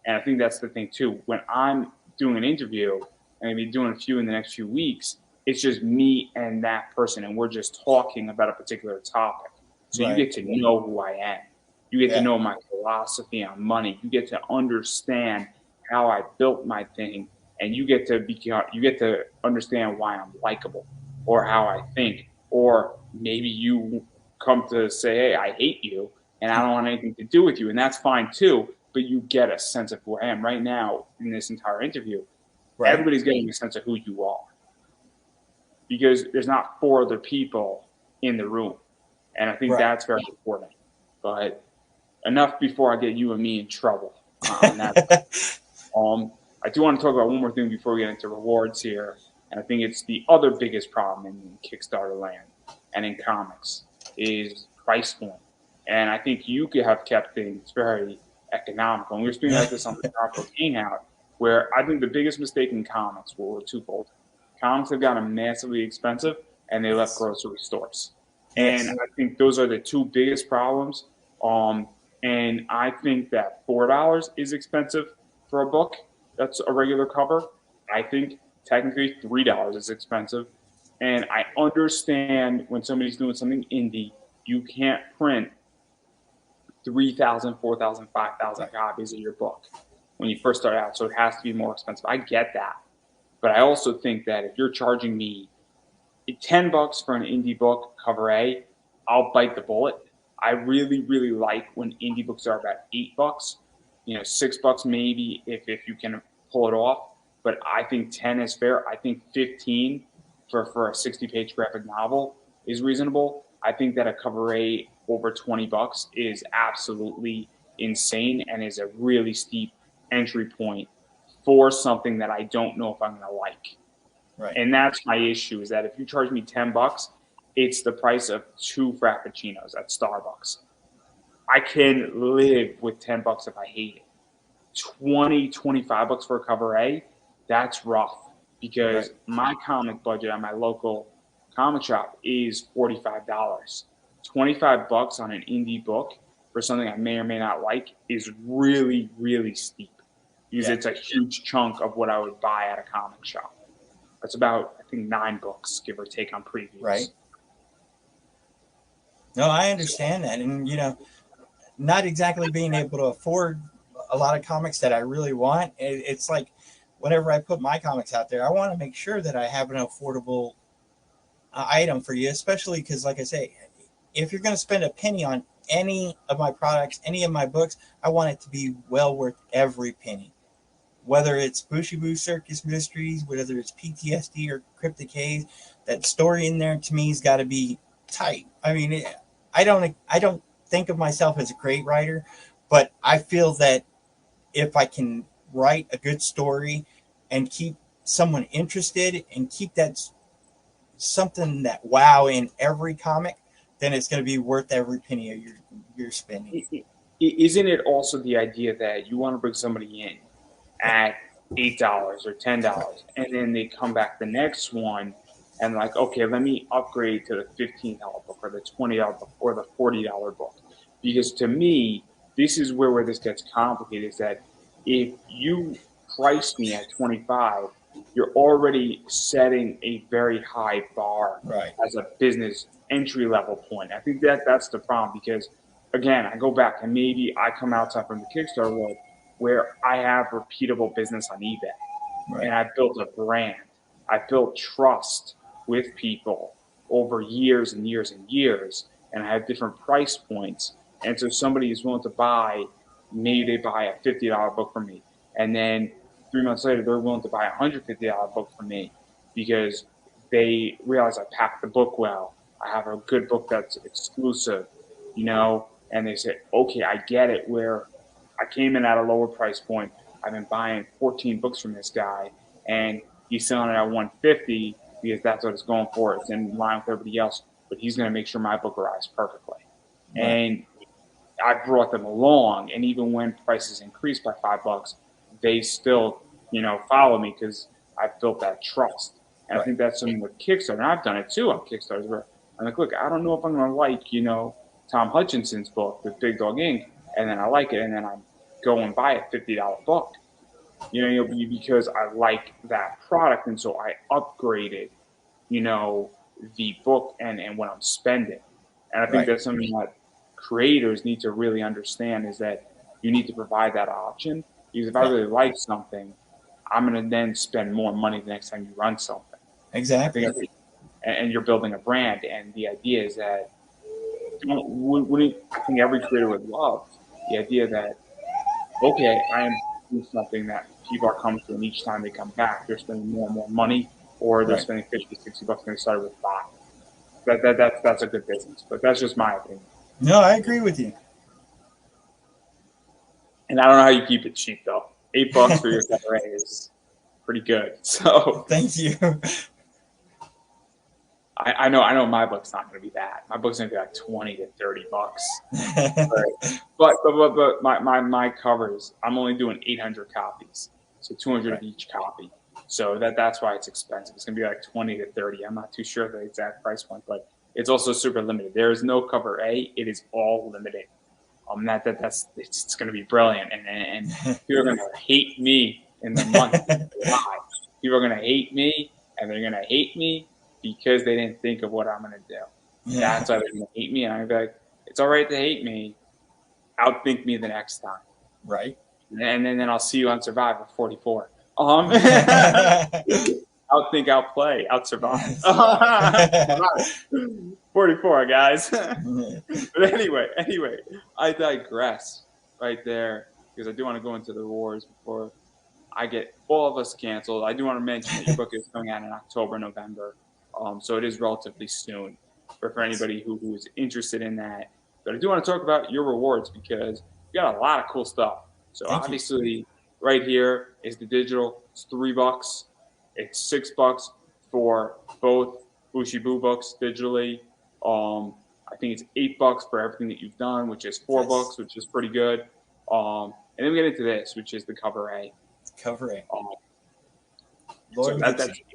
And I think that's the thing too. When I'm doing an interview, and I'm gonna be doing a few in the next few weeks, it's just me and that person, and we're just talking about a particular topic. So you get to know who I am. You get to know my philosophy on money. You get to understand how I built my thing, and you get to understand why I'm likable, or how I think, or maybe you come to say, "Hey, I hate you, and I don't want anything to do with you," and that's fine too. But you get a sense of who I am. Right now in this entire interview, everybody's getting a sense of who you are, because there's not four other people in the room. And I think that's very important. But enough before I get you and me in trouble on that. I do want to talk about one more thing before we get into rewards here. And I think it's the other biggest problem in Kickstarter land and in comics is price point. And I think you could have kept things very economical. And we were speaking about this on the Powerful Hangout, where I think the biggest mistake in comics were twofold. Comics have gotten massively expensive, and they left grocery stores. And I think those are the two biggest problems. And I think that $4 is expensive for a book that's a regular cover. I think technically $3 is expensive. And I understand when somebody's doing something indie, you can't print 3,000, 4,000, 5,000 copies of your book when you first start out. So it has to be more expensive. I get that. But I also think that if you're charging me $10 for an indie book, cover A, I'll bite the bullet. I really, really like when indie books are about $8, $6 maybe if you can pull it off. But I think 10 is fair. I think 15 for a 60-page graphic novel is reasonable. I think that a cover A over $20 is absolutely insane and is a really steep entry point for something that I don't know if I'm going to like. And that's my issue, is that if you charge me $10, it's the price of 2 Frappuccinos at Starbucks. I can live with $10 if I hate it. 20, $25 for a cover A, that's rough, because my comic budget at my local comic shop is $45. $25 on an indie book for something I may or may not like is really, really steep, because it's a huge chunk of what I would buy at a comic shop. That's about, I think, 9 books, give or take, on previews. No, I understand that. And, not exactly being able to afford a lot of comics that I really want. It's like whenever I put my comics out there, I want to make sure that I have an affordable item for you, especially because, like I say, if you're going to spend a penny on any of my products, any of my books, I want it to be well worth every penny. Whether it's Booshie Boo Circus Mysteries, whether it's PTSD or Cryptic Haze, that story in there to me has got to be tight. I mean, I don't think of myself as a great writer, but I feel that if I can write a good story and keep someone interested and keep that something that wow in every comic, then it's going to be worth every penny you're spending. Isn't it also the idea that you want to bring somebody in at $8 or $10, and then they come back the next one and like, okay, let me upgrade to the $15 book or the $20 book or the $40 book? Because to me, this is where this gets complicated, is that if you price me at 25, you're already setting a very high bar Right. as a business entry level point. I think that's the problem because, again, I go back and maybe I come outside from the Kickstarter world where I have repeatable business on eBay Right. and I built a brand. I built trust with people over years and years and years, and I have different price points. And so somebody is willing to buy, maybe they buy a $50 book from me, and then 3 months later they're willing to buy a $150 book from me because they realize I packed the book well. I have a good book that's exclusive, and they say, okay, I get it. Where I came in at a lower price point. I've been buying 14 books from this guy, and he's selling it at 150 because that's what it's going for. It's in line with everybody else, but he's going to make sure my book arrives perfectly. Right. And I brought them along, and even when prices increased by $5, they still, follow me because I've built that trust. And I Right. think that's something with Kickstarter, and I've done it too on Kickstarter. Where I'm like, look, I don't know if I'm going to like, Tom Hutchinson's book with Big Dog Inc., and then I like it, and then I go and buy a $50 book, because I like that product, and so I upgraded, the book and what I'm spending. And I think Right. that's something that creators need to really understand is that you need to provide that option. Because if I Right. really like something, I'm going to then spend more money the next time you run something. I Exactly. think, and you're building a brand, and the idea is that wouldn't I think every creator would love the idea that okay, I am doing something that people are coming to, and each time they come back, they're spending more and more money, or they're Right. spending 50, $60 and they started with five. That's a good business, but that's just my opinion. No, I agree with you. And I don't know how you keep it cheap though. $8 for your cabaret is pretty good. So Thank you. I know my book's not going to be that. My book's going to be like 20 to $30. But my covers, I'm only doing 800 copies, so 200 Right. of each copy. So that's why it's expensive. It's gonna be like 20 to 30. I'm not too sure the exact price point, but it's also super limited. There is no cover A. It is all limited. That's it's gonna be brilliant, and people are gonna hate me in the month of July. People are gonna hate me, and they're gonna hate me because they didn't think of what I'm gonna do. Yeah. That's why they're gonna hate me, and I'm gonna be like, it's all right to hate me. Outthink me the next time. Right. And then I'll see you on Survivor 44. Outthink, outplay, outsurvive. 44, guys. But anyway, I digress right there because I do want to go into the rewards before I get all of us canceled. I do want to mention that your book is coming out in October, November. So it is relatively soon for anybody who is interested in that. But I do want to talk about your rewards because you got a lot of cool stuff. So Thank you. obviously, right here is the digital. It's $3. It's $6 for both Booshie Boo books digitally. I think it's $8 for everything that you've done, which is $4 Yes. which is pretty good. And then we get into this, which is the cover A. Cover A. Um, so Lord that's Lucy.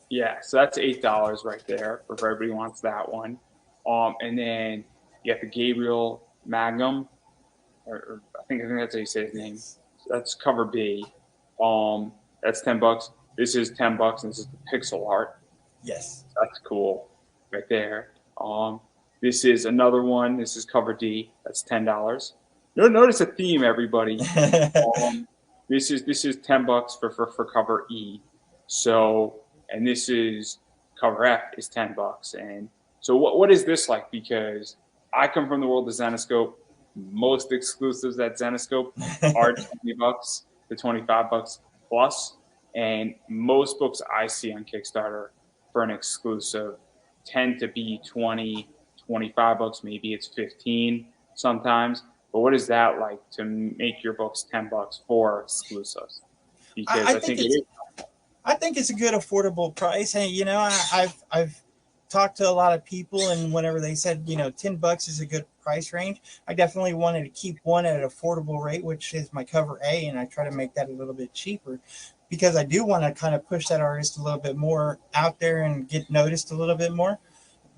yeah, so that's $8 right there for everybody who wants that one. And then you have the Gabriel Magnum, or I think that's how you say his name. Yes. So that's cover B. That's $10. This is $10, and this is the pixel art. Yes. So that's cool, right there. This is another one. This is cover D. That's $10. You'll notice a theme, everybody. This is $10 for cover E. So, and this is cover F is $10. And so what is this like? Because I come from the world of Zenoscope. Most exclusives at Zenoscope are $20 to $25 plus. And most books I see on Kickstarter for an exclusive tend to be 20, $25. Maybe it's 15 sometimes. But what is that like to make your books $10 for exclusives? Because I I think think it is. I think it's a good affordable price. Hey, I've talked to a lot of people, and whenever they said $10 is a good price range, I definitely wanted to keep one at an affordable rate, which is my cover A, and I try to make that a little bit cheaper because I do want to kind of push that artist a little bit more out there and get noticed a little bit more.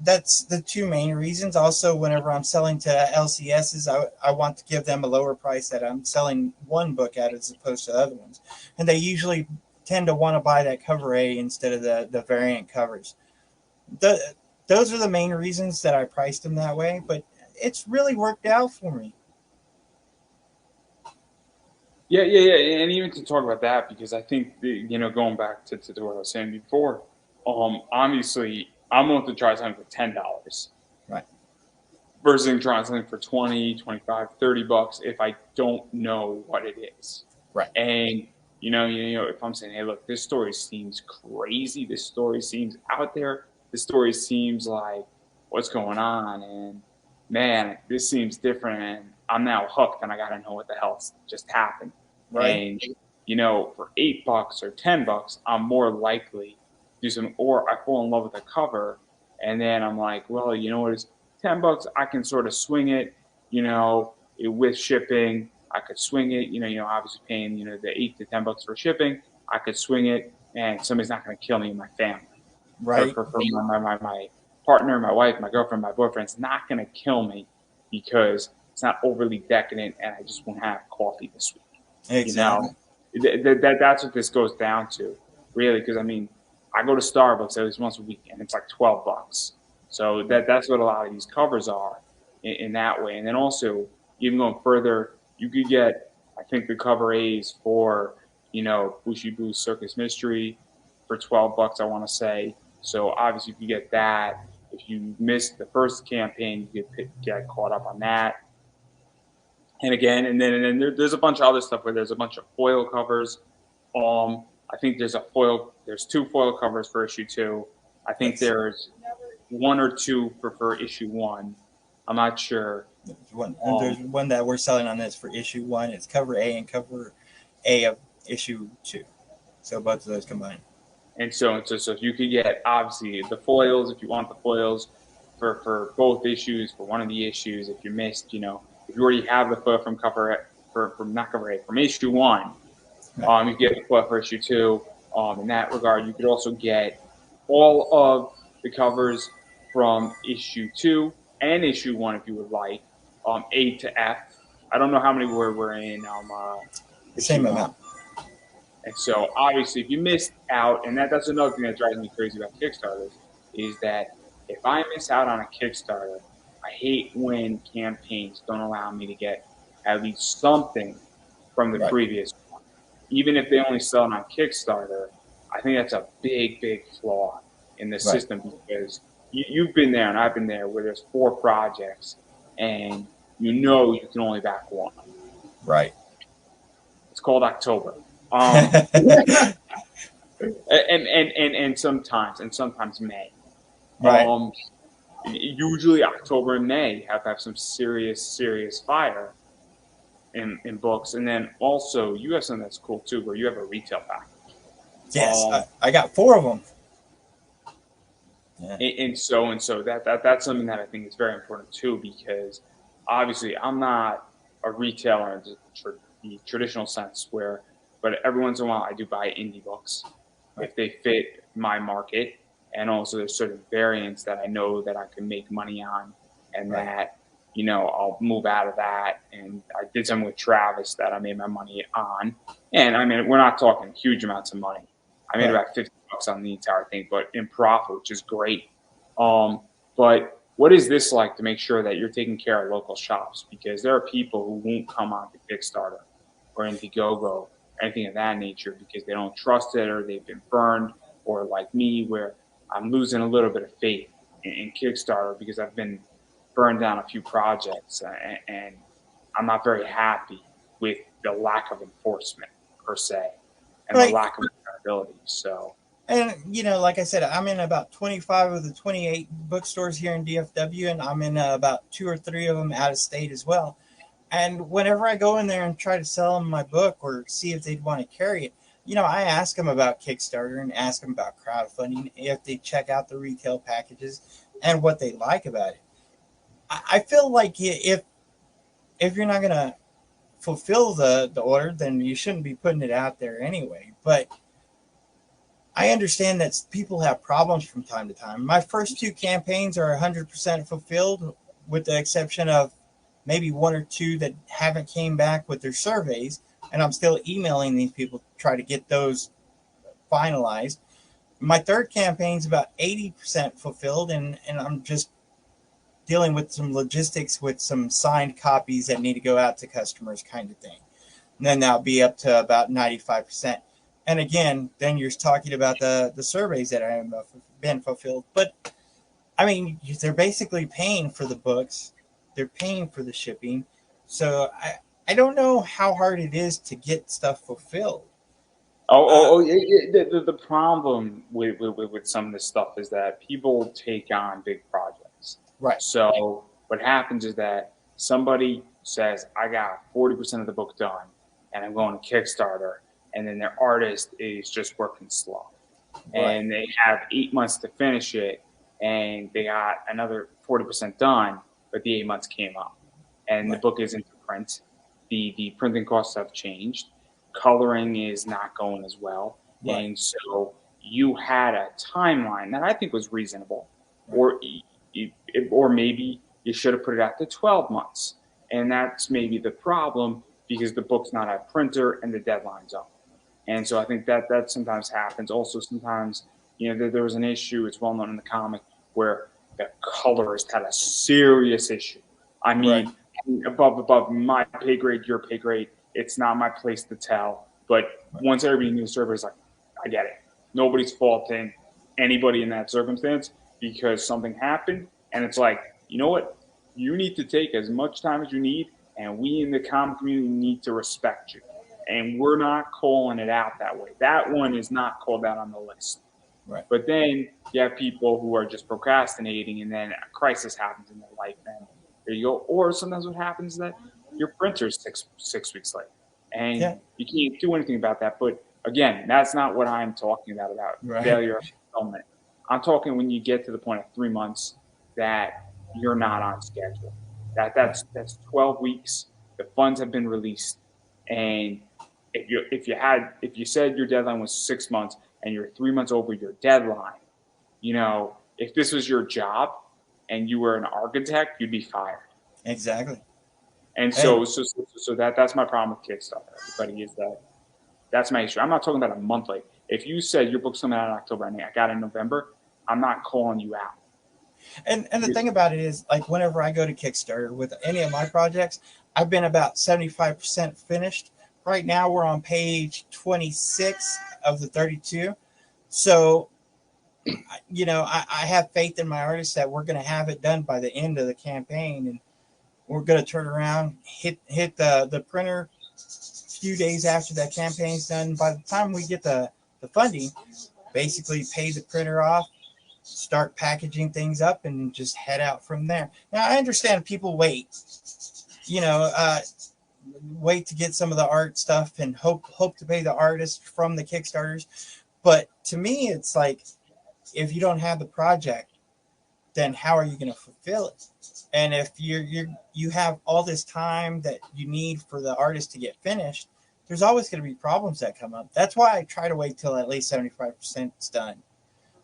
That's the two main reasons. Also, whenever I'm selling to LCSs, I want to give them a lower price that I'm selling one book at as opposed to other ones. And they usually tend to want to buy that cover A instead of the variant covers. Those are the main reasons that I priced them that way, but it's really worked out for me. Yeah, yeah, yeah, and even to talk about that, because I think going back to what I was saying before, obviously I'm willing to try something for $10 Right. versus trying something for 20, 25, $30 if I don't know what it is. Right. And if I'm saying, hey, look, this story seems crazy, this story seems out there, this story seems like what's going on, and man, this seems different, and I'm now hooked, and I got to know what the hell just happened. Right. And for $8 or $10, I'm more likely to do some, or I fall in love with the cover, and then I'm like, well, you know what, it's $10, I can sort of swing it, with shipping. I could swing it, obviously paying, the $8 to $10 for shipping. I could swing it, and somebody's not going to kill me in my family. Right. For my partner, my wife, my girlfriend, my boyfriend's not going to kill me because it's not overly decadent, and I just won't have coffee this week. Exactly. That's what this goes down to, really. Because I mean, I go to Starbucks at least once a week, and it's like $12. So that's what a lot of these covers are in that way. And then also, even going further, you could get, I think, the cover A's for Booshie Boo Circus Mystery for $12, I want to say. So obviously, if you get that, if you missed the first campaign, you could get caught up on that. And again, and then there's a bunch of other stuff where there's a bunch of foil covers. I think there's 2 foil covers for issue 2. I think there's 1 or 2 for issue 1. I'm not sure. There's one that we're selling on this for issue 1. It's cover A and cover A of issue 2. So both of those combined. And so if you could get, obviously, the foils, if you want the foils for both issues, for one of the issues, if you missed, if you already have the foil from from issue 1, you get the foil for issue 2. In that regard, you could also get all of the covers from issue 2 and issue 1 if you would like, A to F. I don't know how many we're in. Same amount. And so, obviously, if you missed out, and that's another thing that drives me crazy about Kickstarters, is that if I miss out on a Kickstarter, I hate when campaigns don't allow me to get at least something from the previous one. Even if they only sell it on Kickstarter, I think that's a big, big flaw in the system, because you've been there and I've been there where there's 4 projects and you can only back one. Right. It's called October. And sometimes May. Right. Usually October and May have some serious fire in books. And then also you have something that's cool too, where you have a retail package. Yes, I got 4 of them. Yeah. And so that's something that I think is very important too, because obviously I'm not a retailer in the traditional sense, but every once in a while I do buy indie books if they fit my market, and also there's certain variants that I know that I can make money on, and that I'll move out of that. And I did something with Travis that I made my money on, and I mean, we're not talking huge amounts of money. I made about $50 on the entire thing, but in profit, which is great. But what is this like to make sure that you're taking care of local shops? Because there are people who won't come on to Kickstarter or Indiegogo, anything of that nature, because they don't trust it, or they've been burned, or like me, where I'm losing a little bit of faith in Kickstarter because I've been burned down a few projects, and I'm not very happy with the lack of enforcement per se, and the lack of accountability. So, and like I said, I'm in about 25 of the 28 bookstores here in DFW, and I'm in about 2 or 3 of them out of state as well. And whenever I go in there and try to sell them my book or see if they'd want to carry it, I ask them about Kickstarter and ask them about crowdfunding, if they check out the retail packages and what they like about it. I feel like if you're not going to fulfill the order, then you shouldn't be putting it out there anyway. But I understand that people have problems from time to time. My first 2 campaigns are 100% fulfilled, with the exception of maybe 1 or 2 that haven't came back with their surveys, and I'm still emailing these people to try to get those finalized. My third campaign's about 80% fulfilled, and I'm just dealing with some logistics with some signed copies that need to go out to customers, kind of thing. And then that'll be up to about 95%. And again, then you're talking about the surveys that have been fulfilled. But I mean, they're basically paying for the books, they're paying for the shipping. So I don't know how hard it is to get stuff fulfilled. The problem with some of this stuff is that people take on big projects. Right. So what happens is that somebody says, I got 40% of the book done and I'm going to Kickstarter, and then their artist is just working slow. Right. And they have 8 months to finish it, and they got another 40% done, but the 8 months came up. And the Right. book isn't print. The printing costs have changed. Coloring is not going as well. Right. And so you had a timeline that I think was reasonable, Right. or maybe you should have put it out to 12 months. And that's maybe the problem because the book's not a printer and the deadline's up. And so I think that sometimes happens. Also, sometimes, there was an issue, it's well known in the comic, where the colorist had a serious issue. I Right. mean, above my pay grade, your pay grade, it's not my place to tell. But Right. once everybody knew the server is like, I get it. Nobody's faulting anybody in that circumstance because something happened. And it's like, you know what? You need to take as much time as you need, and we in the comic community need to respect you. And we're not calling it out that way. That one is not called out on the list. Right. But then you have people who are just procrastinating, and then a crisis happens in their life, and there you go. Or sometimes what happens is that your printer's six weeks late, and Yeah. you can't do anything about that. But again, that's not what I'm talking about Right. failure of fulfillment. I'm talking when you get to the point of 3 months that you're not on schedule. Right. That's 12 weeks. The funds have been released, and if you said your deadline was 6 months and you're 3 months over your deadline, if this was your job and you were an architect, you'd be fired. Exactly. And Hey. so that's my problem with Kickstarter. Everybody is that's my issue. I'm not talking about a month late. If you said your book's coming out in October and I got it in November, I'm not calling you out. And the thing about it is, like, whenever I go to Kickstarter with any of my projects, I've been about 75% finished. Right now, we're on page 26 of the 32. So, I have faith in my artists that we're going to have it done by the end of the campaign, and we're going to turn around, hit the printer a few days after that campaign's done. By the time we get the funding, basically pay the printer off, start packaging things up, and just head out from there. Now, I understand people you know, uh, wait to get some of the art stuff and hope to pay the artist from the Kickstarters. But to me, it's like, if you don't have the project, then how are you going to fulfill it? And if you have all this time that you need for the artist to get finished, there's always going to be problems that come up. That's why I try to wait till at least 75% is done.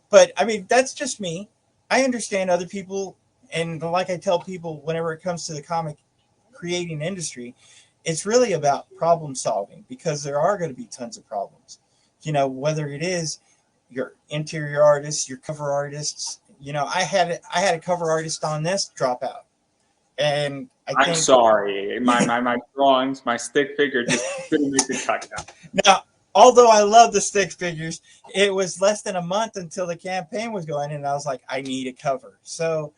But I mean, that's just me. I understand other people, and like I tell people, whenever it comes to the comic creating industry, it's really about problem solving, because there are going to be tons of problems. Whether it is your interior artists, your cover artists. I had a cover artist on this drop out, and I I'm think sorry. My drawings, my stick figure just couldn't make the cut now. now, although I love the stick figures, it was less than a month until the campaign was going, and I was like, I need a cover. So,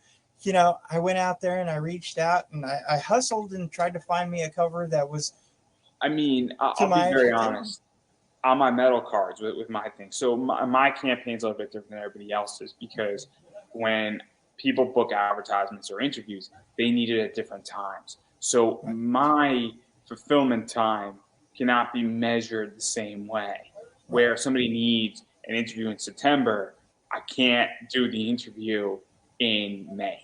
I went out there and I reached out and I hustled and tried to find me a cover that was I mean, to I'll be my very expectation. honest. On my metal cards with my thing. So my campaign's a little bit different than everybody else's because when people book advertisements or interviews, they need it at different times. So Right, my fulfillment time cannot be measured the same way. right, Where somebody needs an interview in September, I can't do the interview in May.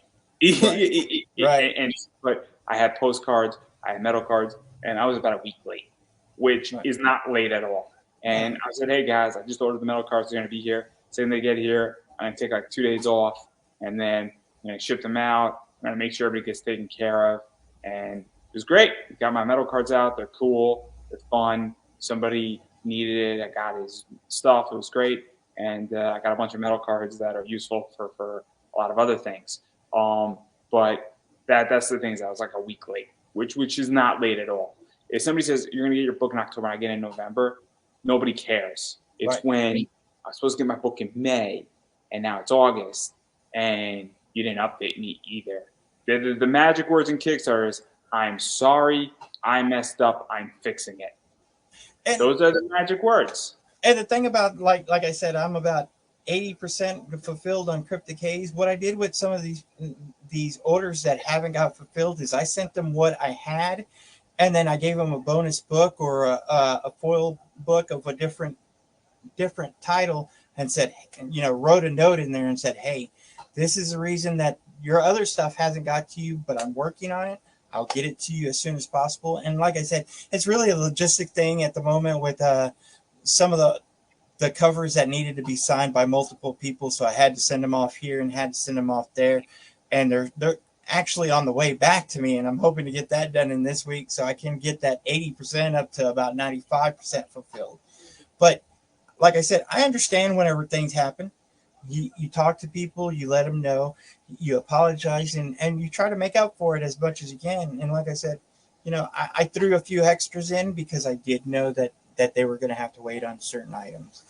right, right, and but I had postcards, I had metal cards, and I was about a week late, which right. is not late at all. And I said, hey guys, I just ordered the metal cards. They're going to be here. Same they get here, I'm going to take like 2 days off and then ship them out. I'm going to make sure everybody gets taken care of. And it was great. Got my metal cards out. They're cool. They're fun. Somebody needed it. I got his stuff. It was great. And I got a bunch of metal cards that are useful for a lot of other things. But that's the things. I was like a week late, which is not late at all. If somebody says you're going to get your book in October and I get it in November, nobody cares. It's Right. when I was supposed to get my book in May, and now it's August, and you didn't update me either. The magic words in Kickstarter is, I'm sorry, I messed up, I'm fixing it. And Those are the magic words. and the thing about, like I said, I'm about 80% fulfilled on Cryptic Haze. What I did with some of these orders that haven't got fulfilled is I sent them what I had, and then I gave them a bonus book or a foil book of a different title, and said, wrote a note in there and said, hey, this is the reason that your other stuff hasn't got to you, but I'm working on it. I'll get it to you as soon as possible. And like I said, it's really a logistic thing at the moment with some of the covers that needed to be signed by multiple people. So I had to send them off here and had to send them off there. And they're actually on the way back to me. And I'm hoping to get that done in this week so I can get that 80% up to about 95% fulfilled. But like I said, I understand whenever things happen. You talk to people, you let them know, you apologize, and you try to make up for it as much as you can. And like I said, I threw a few extras in because I did know that they were going to have to wait on certain items.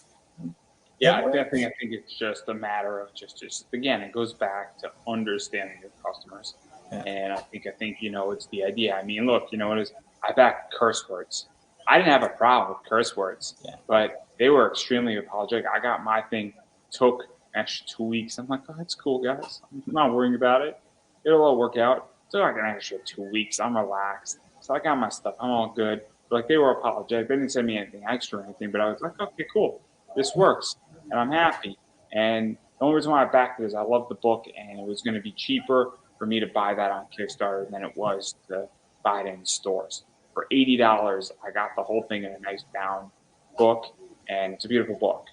Yeah, I think it's just a matter of just again, it goes back to understanding your customers, Yeah. and I think it's the idea. I mean, look, it is. I backed curse words. I didn't have a problem with curse words, Yeah. but they were extremely apologetic. I got my thing, took an extra 2 weeks. I'm like, oh, that's cool, guys. I'm not worrying about it. It'll all work out. So like an extra 2 weeks. I'm relaxed. So I got my stuff. I'm all good. But like they were apologetic. They didn't send me anything extra or anything. But I was like, okay, cool. This works, and I'm happy. And the only reason why I backed it is I love the book, and it was going to be cheaper for me to buy that on Kickstarter than it was to buy it in stores. For $80, I got the whole thing in a nice bound book, and it's a beautiful book.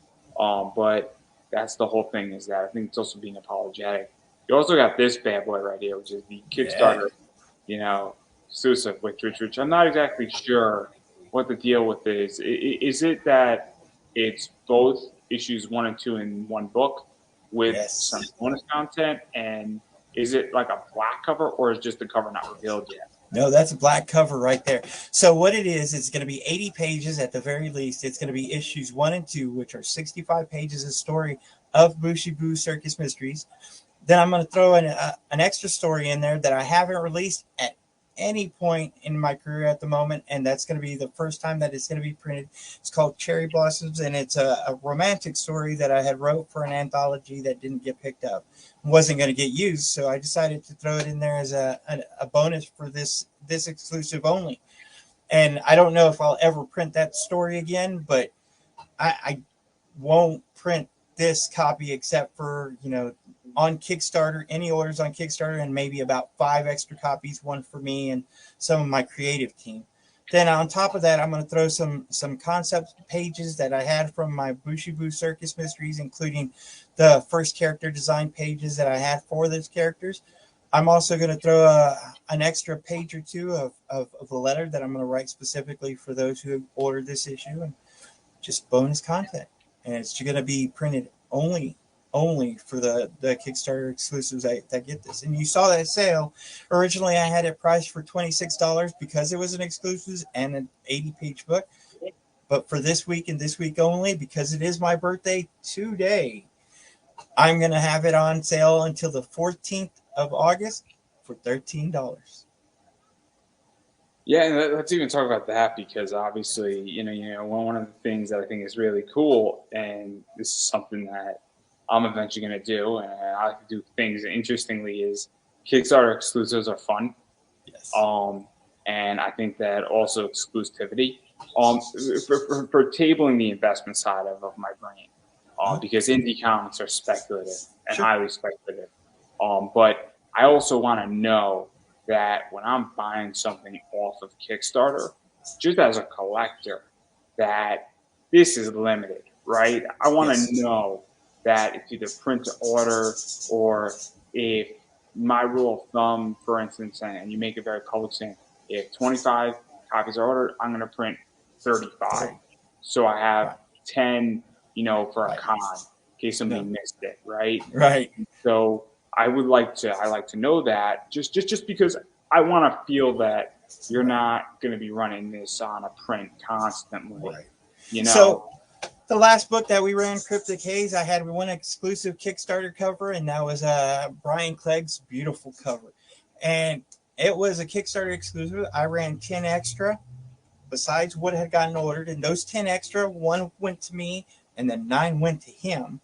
But that's the whole thing, is that I think it's also being apologetic. You also got this bad boy right here, which is the Yeah. Kickstarter, exclusive, which I'm not exactly sure what the deal with is. Is it that it's both issues 1 and 2 in one book with some Yes. bonus content? And is it like a black cover, or is just the cover not revealed yet? No, that's a black cover right there. So what it is, it's going to be 80 pages at the very least. It's going to be issues 1 and 2, which are 65 pages of story of Booshie Boo Circus Mysteries. Then I'm going to throw in an extra story in there that I haven't released at any point in my career at the moment, and that's going to be the first time that it's going to be printed. It's called Cherry Blossoms, and it's a romantic story that I had wrote for an anthology that didn't get picked up. Wasn't going to get used, so I decided to throw it in there as a bonus for this exclusive only. And I don't know if I'll ever print that story again, but I won't print this copy except for on Kickstarter, any orders on Kickstarter, and maybe about 5 extra copies, one for me and some of my creative team. Then on top of that, I'm going to throw some concept pages that I had from my Booshie Boo Circus Mysteries, including the first character design pages that I had for those characters. I'm also going to throw an extra page or two of a letter that I'm going to write specifically for those who have ordered this issue, and just bonus content. And it's going to be printed only for the Kickstarter exclusives that get this. And you saw that sale. Originally, I had it priced for $26 because it was an exclusive and an 80-page book. But for this week and this week only, because it is my birthday today, I'm going to have it on sale until the 14th of August for $13. Yeah, and let's even talk about that, because obviously, one of the things that I think is really cool, and this is something that I'm eventually going to do, and I like to do things interestingly, is Kickstarter exclusives are fun. Yes. And I think that also exclusivity, for tabling the investment side of my brain, because indie comics are speculative and Sure. highly speculative. But I also want to know that when I'm buying something off of Kickstarter, just as a collector, that this is limited, right? I want to Yes. know that it's either print to order, or if my rule of thumb, for instance, and you make it very public, saying if 25 copies are ordered, I'm going to print 35. so I have Right. 10, for a Right. con in case somebody Yeah. missed it, right? Right. So I like to know that just because I want to feel that you're Right. not going to be running this on a print constantly, Right. you know. So the last book that we ran, Cryptic Haze, I had one exclusive Kickstarter cover, and that was Brian Clegg's beautiful cover. And it was a Kickstarter exclusive. I ran 10 extra besides what had gotten ordered, and those 10 extra, one went to me, and then 9 went to him.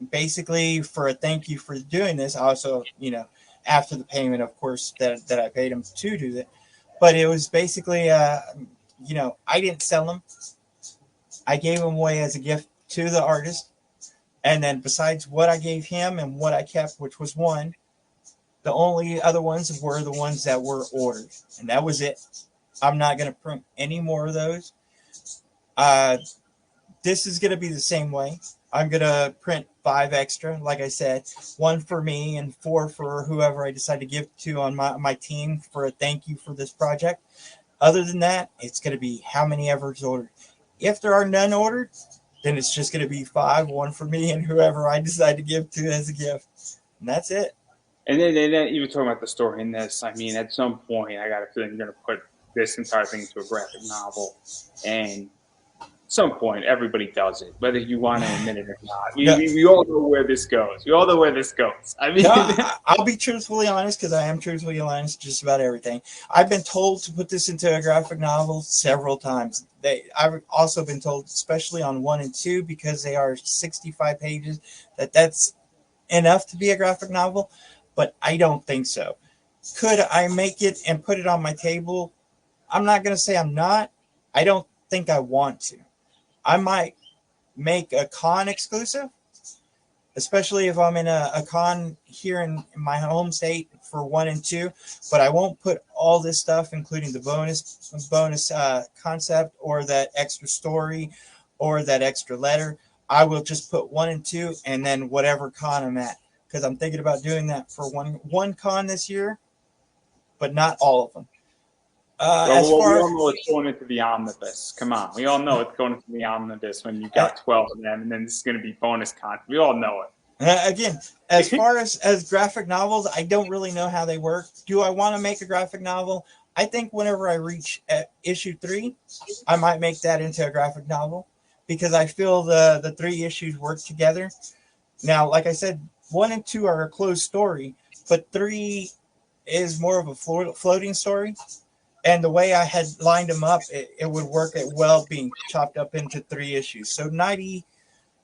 Basically, for a thank you for doing this. Also, after the payment, of course, that I paid him to do that. But it was basically, I didn't sell them. I gave them away as a gift to the artist. And then besides what I gave him and what I kept, which was one, the only other ones were the ones that were ordered. And that was it. I'm not going to print any more of those. Uh, this is going to be the same way. I'm going to print 5 extra, like I said, 1 for me and 4 for whoever I decide to give to on my team for a thank you for this project. Other than that, it's going to be how many ever is ordered. If there are none ordered, then it's just going to be 5, 1 for me and whoever I decide to give to as a gift. And that's it. And then even talking about the story in this, I mean, at some point, I got a feeling you're going to put this entire thing into a graphic novel, and some point, everybody does it, whether you want to admit it or not. We, No, we, we all know where this goes. We all know where this goes. I mean, no, I'll be truthfully honest because I am truthfully honest just about everything. I've been told to put this into a graphic novel several times. I've also been told, especially on 1 and 2, because they are 65 pages, that's enough to be a graphic novel, but I don't think so. Could I make it and put it on my table? I'm not going to say I'm not. I don't think I want to. I might make a con exclusive, especially if I'm in a con here in my home state for 1 and 2, but I won't put all this stuff, including the bonus concept or that extra story or that extra letter. I will just put 1 and 2 and then whatever con I'm at, because I'm thinking about doing that for one con this year, but not all of them. As well, we far all know it's going into the omnibus. Come on, we all know it's going into the omnibus when you uh, got 12 of them, and then this is going to be bonus content. We all know again, as far as graphic novels, I don't really know how they work. Do I want to make a graphic novel? I think whenever I reach issue 3, I might make that into a graphic novel because I feel the 3 issues work together. Now, like I said, 1 and 2 are a closed story, but 3 is more of a floating story. And the way I had lined them up, it would work it well being chopped up into 3 issues. So 90,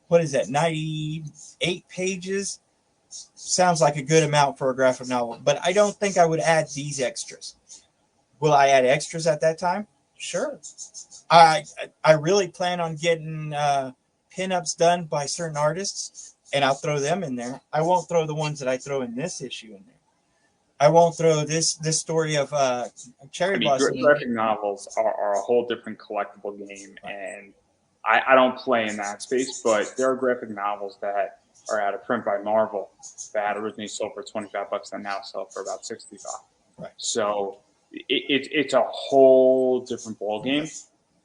what is that, 98 pages sounds like a good amount for a graphic novel, but I don't think I would add these extras. Will I add extras at that time? Sure. I I really plan on getting pinups done by certain artists, and I'll throw them in there. I won't throw the ones that I throw in this issue in there. I won't throw this story of I Cherry mean, Blossom. graphic novels are a whole different collectible game, and I don't play in that space, but there are graphic novels that are out of print by Marvel that originally sold for $25 and now sell for about 65. Right. So it's a whole different ball game,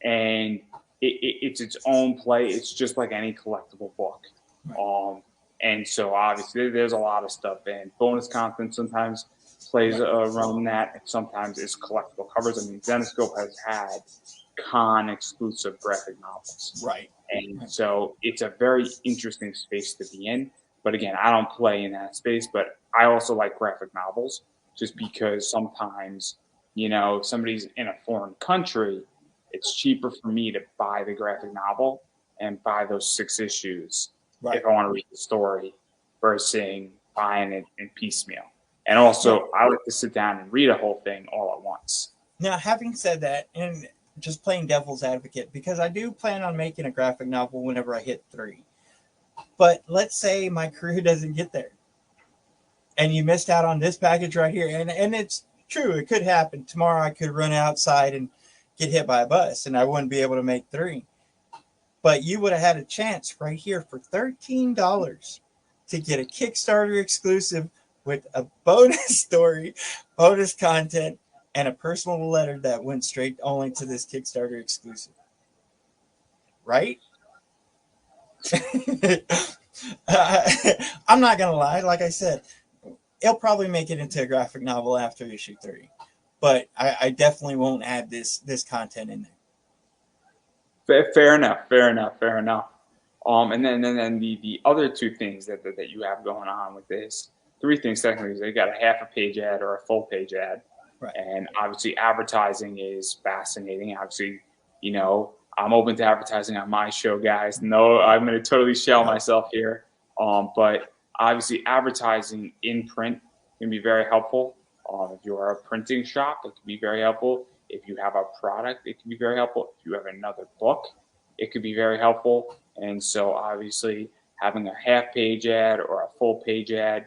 and it's its own play. It's just like any collectible book. Right. And so obviously there's a lot of stuff, and bonus content sometimes plays around that, and sometimes it's collectible covers. I mean, Zenoscope has had con exclusive graphic novels, Right. and so it's a very interesting space to be in. But again, I don't play in that space, but I also like graphic novels just because sometimes, if somebody's in a foreign country, it's cheaper for me to buy the graphic novel and buy those 6 issues Right. if I want to read the story versus buying it in piecemeal. And Yeah. also, I like to sit down and read a whole thing all at once. Now, having said that, and just playing devil's advocate, because I do plan on making a graphic novel whenever I hit 3. But let's say my crew doesn't get there, and you missed out on this package right here, and it's true, it could happen. Tomorrow I could run outside and get hit by a bus, and I wouldn't be able to make 3. But you would have had a chance right here for $13 to get a Kickstarter exclusive with a bonus story, bonus content, and a personal letter that went straight only to this Kickstarter exclusive. right? I'm not gonna lie. Like I said, it'll probably make it into a graphic novel after issue 3, but I definitely won't add this content in there. Fair enough. Fair enough. Fair enough. And then the other two things that you have going on with this, three things technically, is they got a half a page ad or a full page ad, Right. and obviously advertising is fascinating. Obviously, I'm open to advertising on my show, guys. No, I'm going to totally shell Yep. myself here. But obviously, advertising in print can be very helpful. If you are a printing shop, it can be very helpful. If you have a product, it can be very helpful. If you have another book, it could be very helpful. And so, obviously, having a half page ad or a full page ad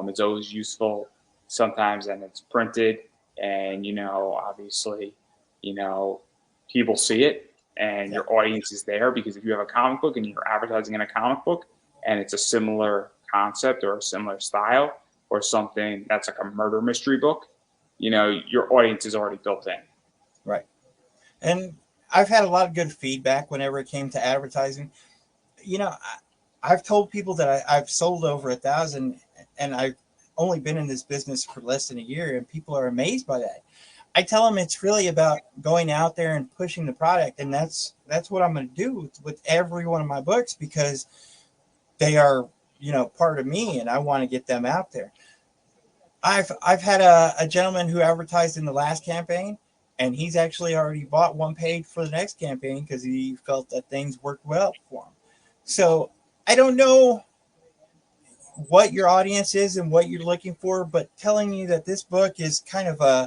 is always useful. Sometimes, and it's printed, and obviously, you know, people see it and Yep. your audience is there, because if you have a comic book and you're advertising in a comic book and it's a similar concept or a similar style or something that's like a murder mystery book, your audience is already built in. Right. And I've had a lot of good feedback whenever it came to advertising. I've told people that I've sold over 1,000, and I've only been in this business for less than a year, and people are amazed by that. I tell them it's really about going out there and pushing the product, and that's what I'm going to do with every one of my books, because they are part of me, and I want to get them out there. I've had a gentleman who advertised in the last campaign, and he's actually already bought one page for the next campaign because he felt that things worked well for him. So I don't know what your audience is and what you're looking for, but telling you that this book is kind of a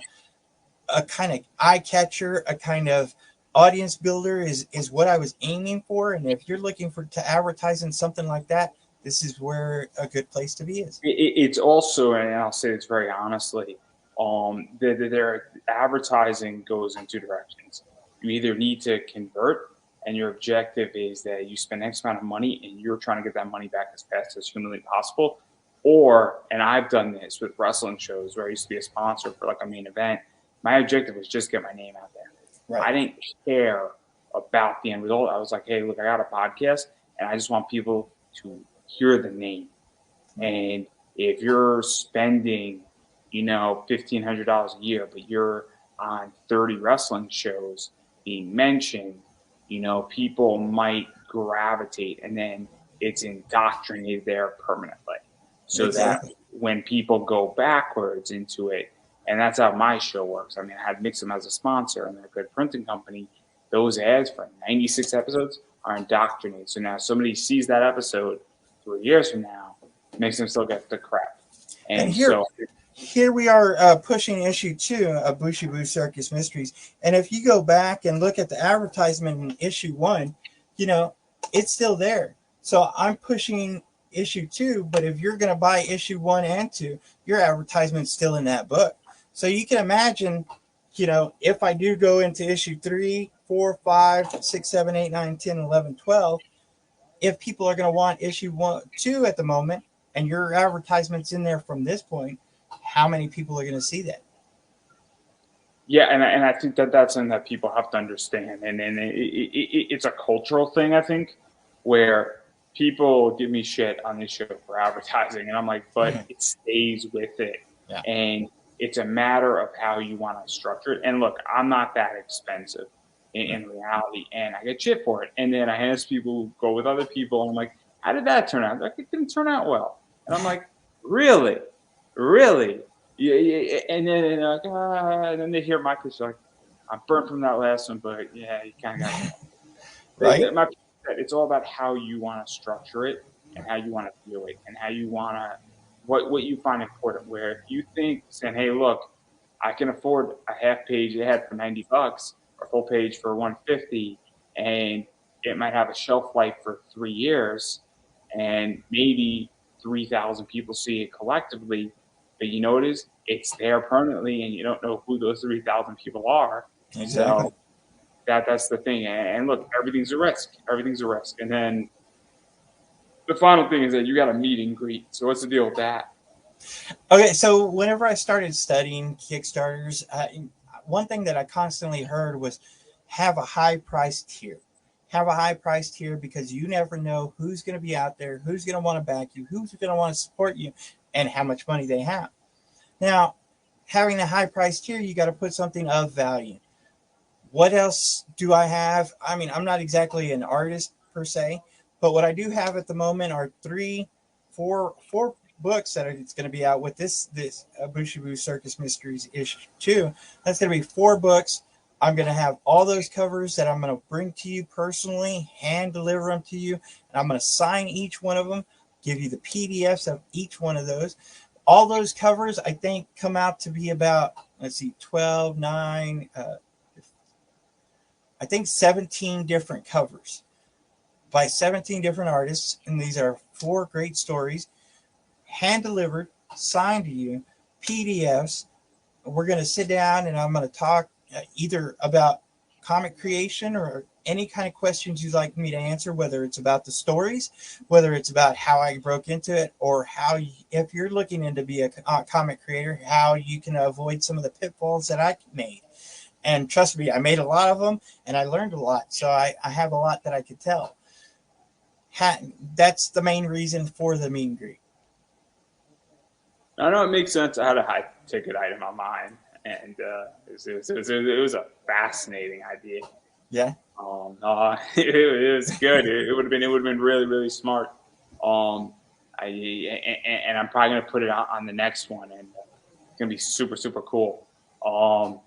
kind of eye catcher, a kind of audience builder is what I was aiming for. And if you're looking for to advertise in something like that, this is where a good place to be is. It's also, and I'll say this very honestly, their advertising goes in two directions. You either need to convert, and your objective is that you spend X amount of money and you're trying to get that money back as fast as humanly possible. Or, and I've done this with wrestling shows where I used to be a sponsor for like a main event. My objective was just get my name out there. Right. I didn't care about the end result. I was like, hey, look, I got a podcast and I just want people to hear the name. And if you're spending, $1,500 a year, but you're on 30 wrestling shows being mentioned, people might gravitate, and then it's indoctrinated there permanently. So Exactly. that when people go backwards into it, and that's how my show works. I mean, I had Mix'em as a sponsor, and they're a good printing company. Those ads for 96 episodes are indoctrinated. So now somebody sees that episode 3 years from now, makes them still get the crap. And And so, here we are pushing issue 2 of Booshie Boo Circus Mysteries. And if you go back and look at the advertisement in issue 1, it's still there. So I'm pushing issue 2, but if you're going to buy issue 1 and 2, your advertisement's still in that book. So you can imagine, if I do go into issue 3, 4, 5, 6, 7, 8, 9, 10, 11, 12, if people are going to want issue 1, 2 at the moment, and your advertisement's in there from this point, how many people are going to see that? yeah, and I think that's something that people have to understand. And it's a cultural thing, I think, where people give me shit on this show for advertising. And I'm like, but it stays with it. Yeah. And it's a matter of how you want to structure it. And look, I'm not that expensive in reality, and I get shit for it. And then I ask people who go with other people, and I'm like, how did that turn out? Like, it didn't turn out well. And I'm like, really? Really? Yeah. And then and then they hear my pitch, like, I'm burnt from that last one, but yeah, you kind of got it. Right? It's all about how you want to structure it and how you want to do it and how you want to, what you find important. Where if you think saying, hey, look, I can afford a half page ad for $90 or full page for 150, and it might have a shelf life for 3 years, and maybe 3,000 people see it collectively, but you know what it is? It's there permanently, and you don't know who those 3,000 people are. Exactly. So that's the thing. And look, everything's a risk. Everything's a risk. And then the final thing is that you got a meet and greet. So what's the deal with that? Okay, so whenever I started studying Kickstarters, one thing that I constantly heard was have a high price tier. have a high price tier because you never know who's going to be out there, who's going to want to back you, who's going to want to support you, and how much money they have. Now, having a high price tier, you got to put something of value. What else do I have? I mean, I'm not exactly an artist per se, but what I do have at the moment are four books that it's going to be out with this Booshie Boo Circus Mysteries issue 2. That's going to be 4 books. I'm going to have all those covers that I'm going to bring to you personally, hand deliver them to you, and I'm going to sign each one of them, give you the PDFs of each one of those. All those covers, I think, come out to be about, let's see, 12, 9, I think 17 different covers by 17 different artists. And these are 4 great stories, hand delivered, signed to you, PDFs. We're going to sit down and I'm going to talk either about comic creation or any kind of questions you'd like me to answer, whether it's about the stories, whether it's about how I broke into it, or how, if you're looking into be a comic creator, how you can avoid some of the pitfalls that I made. And trust me, I made a lot of them and I learned a lot. So I have a lot that I could tell. That's the main reason for the meet and greet. I know it makes sense. I had a high ticket item on mine, and it was a fascinating idea. Yeah. It was good. It would have been really really smart. And I'm probably gonna put it on the next one, and it's gonna be super super cool. And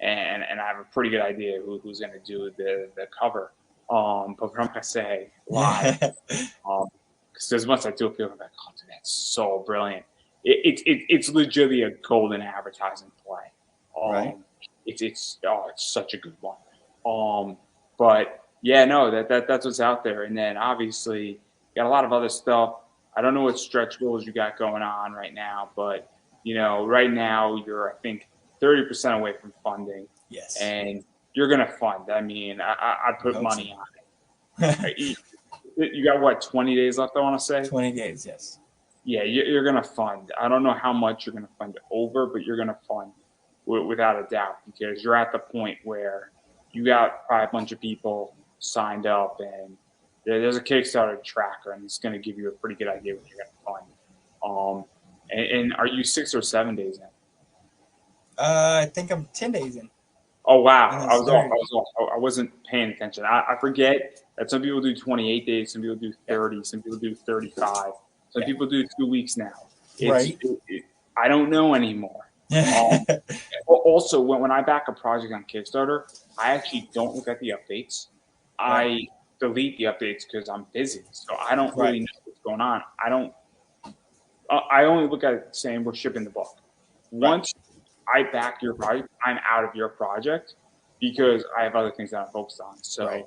I have a pretty good idea who's gonna do the cover. But I'm gonna say live. Because as much as I do feel like, oh, dude, that's so brilliant. It's legitimately a golden advertising play. Right. It's such a good one. But yeah, no, that's what's out there. And then obviously you got a lot of other stuff. I don't know what stretch goals you got going on right now, but right now you're, I think, 30% away from funding. Yes. And you're gonna fund. I mean, I put money on it. You got what, 20 days left? I want to say 20 days. Yes. Yeah, you're gonna fund. I don't know how much you're gonna fund over, but you're gonna fund without a doubt, because you're at the point where you got probably a bunch of people signed up, and there's a Kickstarter tracker, and it's gonna give you a pretty good idea what you're gonna fund. And are you 6 or 7 days in? I think I'm 10 days in. Oh wow, I was off. I wasn't paying attention. I forget that some people do 28 days, some people do 30, some people do 35, some people do 2 weeks now. Right. I don't know anymore. Also, when I back a project on Kickstarter, I actually don't look at the updates. I delete the updates because I'm busy, so I don't really know what's going on. I only look at it saying we're shipping the book. Once I back your project, I'm out of your project because I have other things that I'm focused on. So I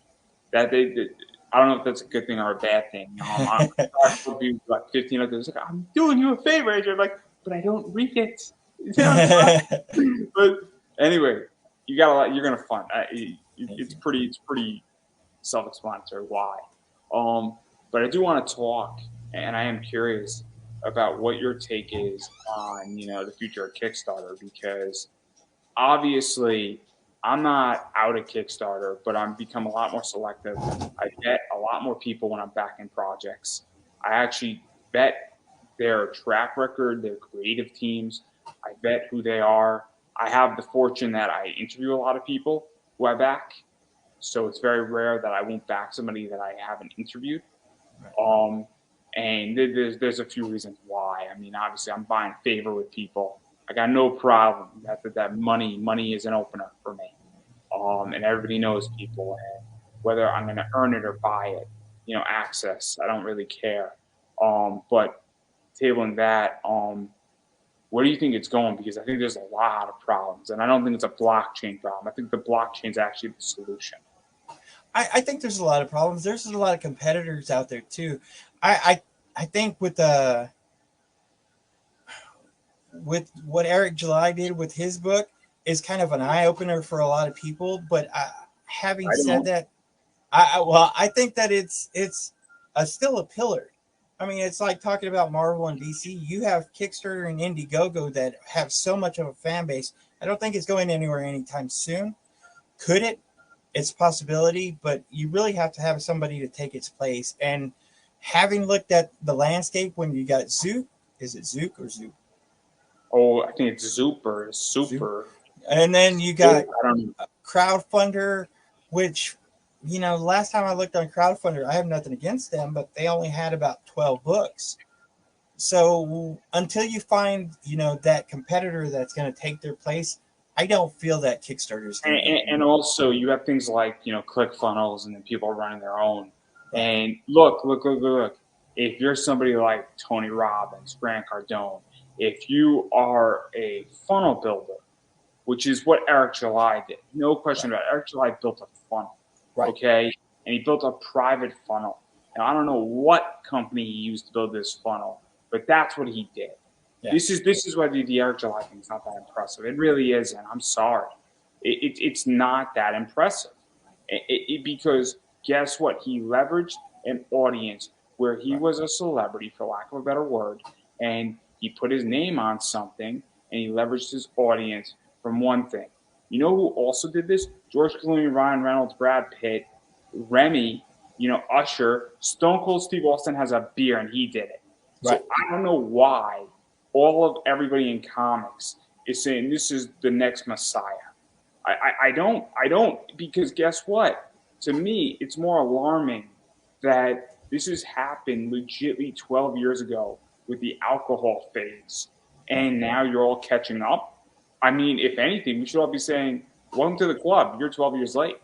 don't know if that's a good thing or a bad thing. I be like 15 others like, I'm doing you a favor, Adrian. Like, but I don't read it. But anyway, you got a lot. You're gonna fund. It's pretty self-explanatory why. But I do want to talk, and I am curious about what your take is on the future of Kickstarter, because obviously I'm not out of Kickstarter, but I'm become a lot more selective. I vet a lot more people when I'm backing projects. I actually vet their track record, their creative teams. I vet who they are. I have the fortune that I interview a lot of people who I back, so it's very rare that I won't back somebody that I haven't interviewed. And there's a few reasons why. I mean, obviously, I'm buying favor with people. I got no problem that money is an opener for me. And everybody knows people, and whether I'm going to earn it or buy it, access, I don't really care. But tabling that, where do you think it's going? Because I think there's a lot of problems, and I don't think it's a blockchain problem. I think the blockchain is actually the solution. I think there's a lot of problems. There's a lot of competitors out there too. I think with what Eric July did with his book is kind of an eye opener for a lot of people. But having said that, I think that it's still a pillar. I mean, it's like talking about Marvel and DC. You have Kickstarter and Indiegogo that have so much of a fan base. I don't think it's going anywhere anytime soon. Could it? it's a possibility, but you really have to have somebody to take its place. And having looked at the landscape when you got Zook, is it Zook or Zook? Oh, I think it's Super, Zook. Super. And then you I got don't know. Crowdfunder, which, last time I looked on Crowdfunder, I have nothing against them, but they only had about 12 books. So until you find, that competitor that's going to take their place, I don't feel that Kickstarter is going to go And anywhere. also you have things like ClickFunnels and then people running their own. Right, And look. If you're somebody like Tony Robbins, Grant Cardone, if you are a funnel builder, which is what Eric July did, no right, question about it. Eric July built a funnel, right. okay, and he built a private funnel. Now I don't know what company he used to build this funnel, but that's what he did. Yeah, This is why the Eric July thing is not that impressive. It really isn't. I'm sorry. It's not that impressive. Because guess what? He leveraged an audience where he right, was a celebrity, for lack of a better word, and he put his name on something and he leveraged his audience from one thing. You know who also did this? George Clooney, Ryan Reynolds, Brad Pitt, Remy, Usher, Stone Cold Steve Austin has a beer and he did it. right. So I don't know why all of everybody in comics is saying this is the next Messiah. I don't because guess what? To me, it's more alarming that this has happened legitimately 12 years ago with the alcohol phase, Yeah. and now you're all catching up. I mean, if anything, we should all be saying, "Welcome to the club. You're 12 years late."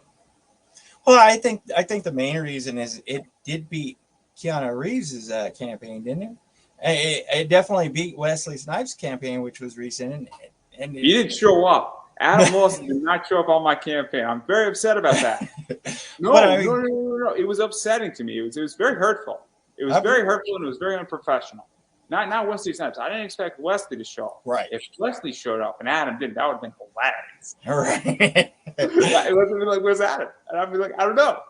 Well, I think the main reason is it did beat Keanu Reeves' campaign, didn't it? It definitely beat Wesley Snipes' campaign, which was recent, and He didn't show up. Adam Lawson did not show up on my campaign. I'm very upset about that. but No, I no, mean, no, no, no, no. It was upsetting to me. It was very hurtful. It was I very believe, hurtful and it was very unprofessional. Not Wesley Snipes. I didn't expect Wesley to show up. right, If Wesley showed up and Adam didn't, that would have been hilarious. all right, It would have been like, "Where's Adam?" And I'd be like, I don't know.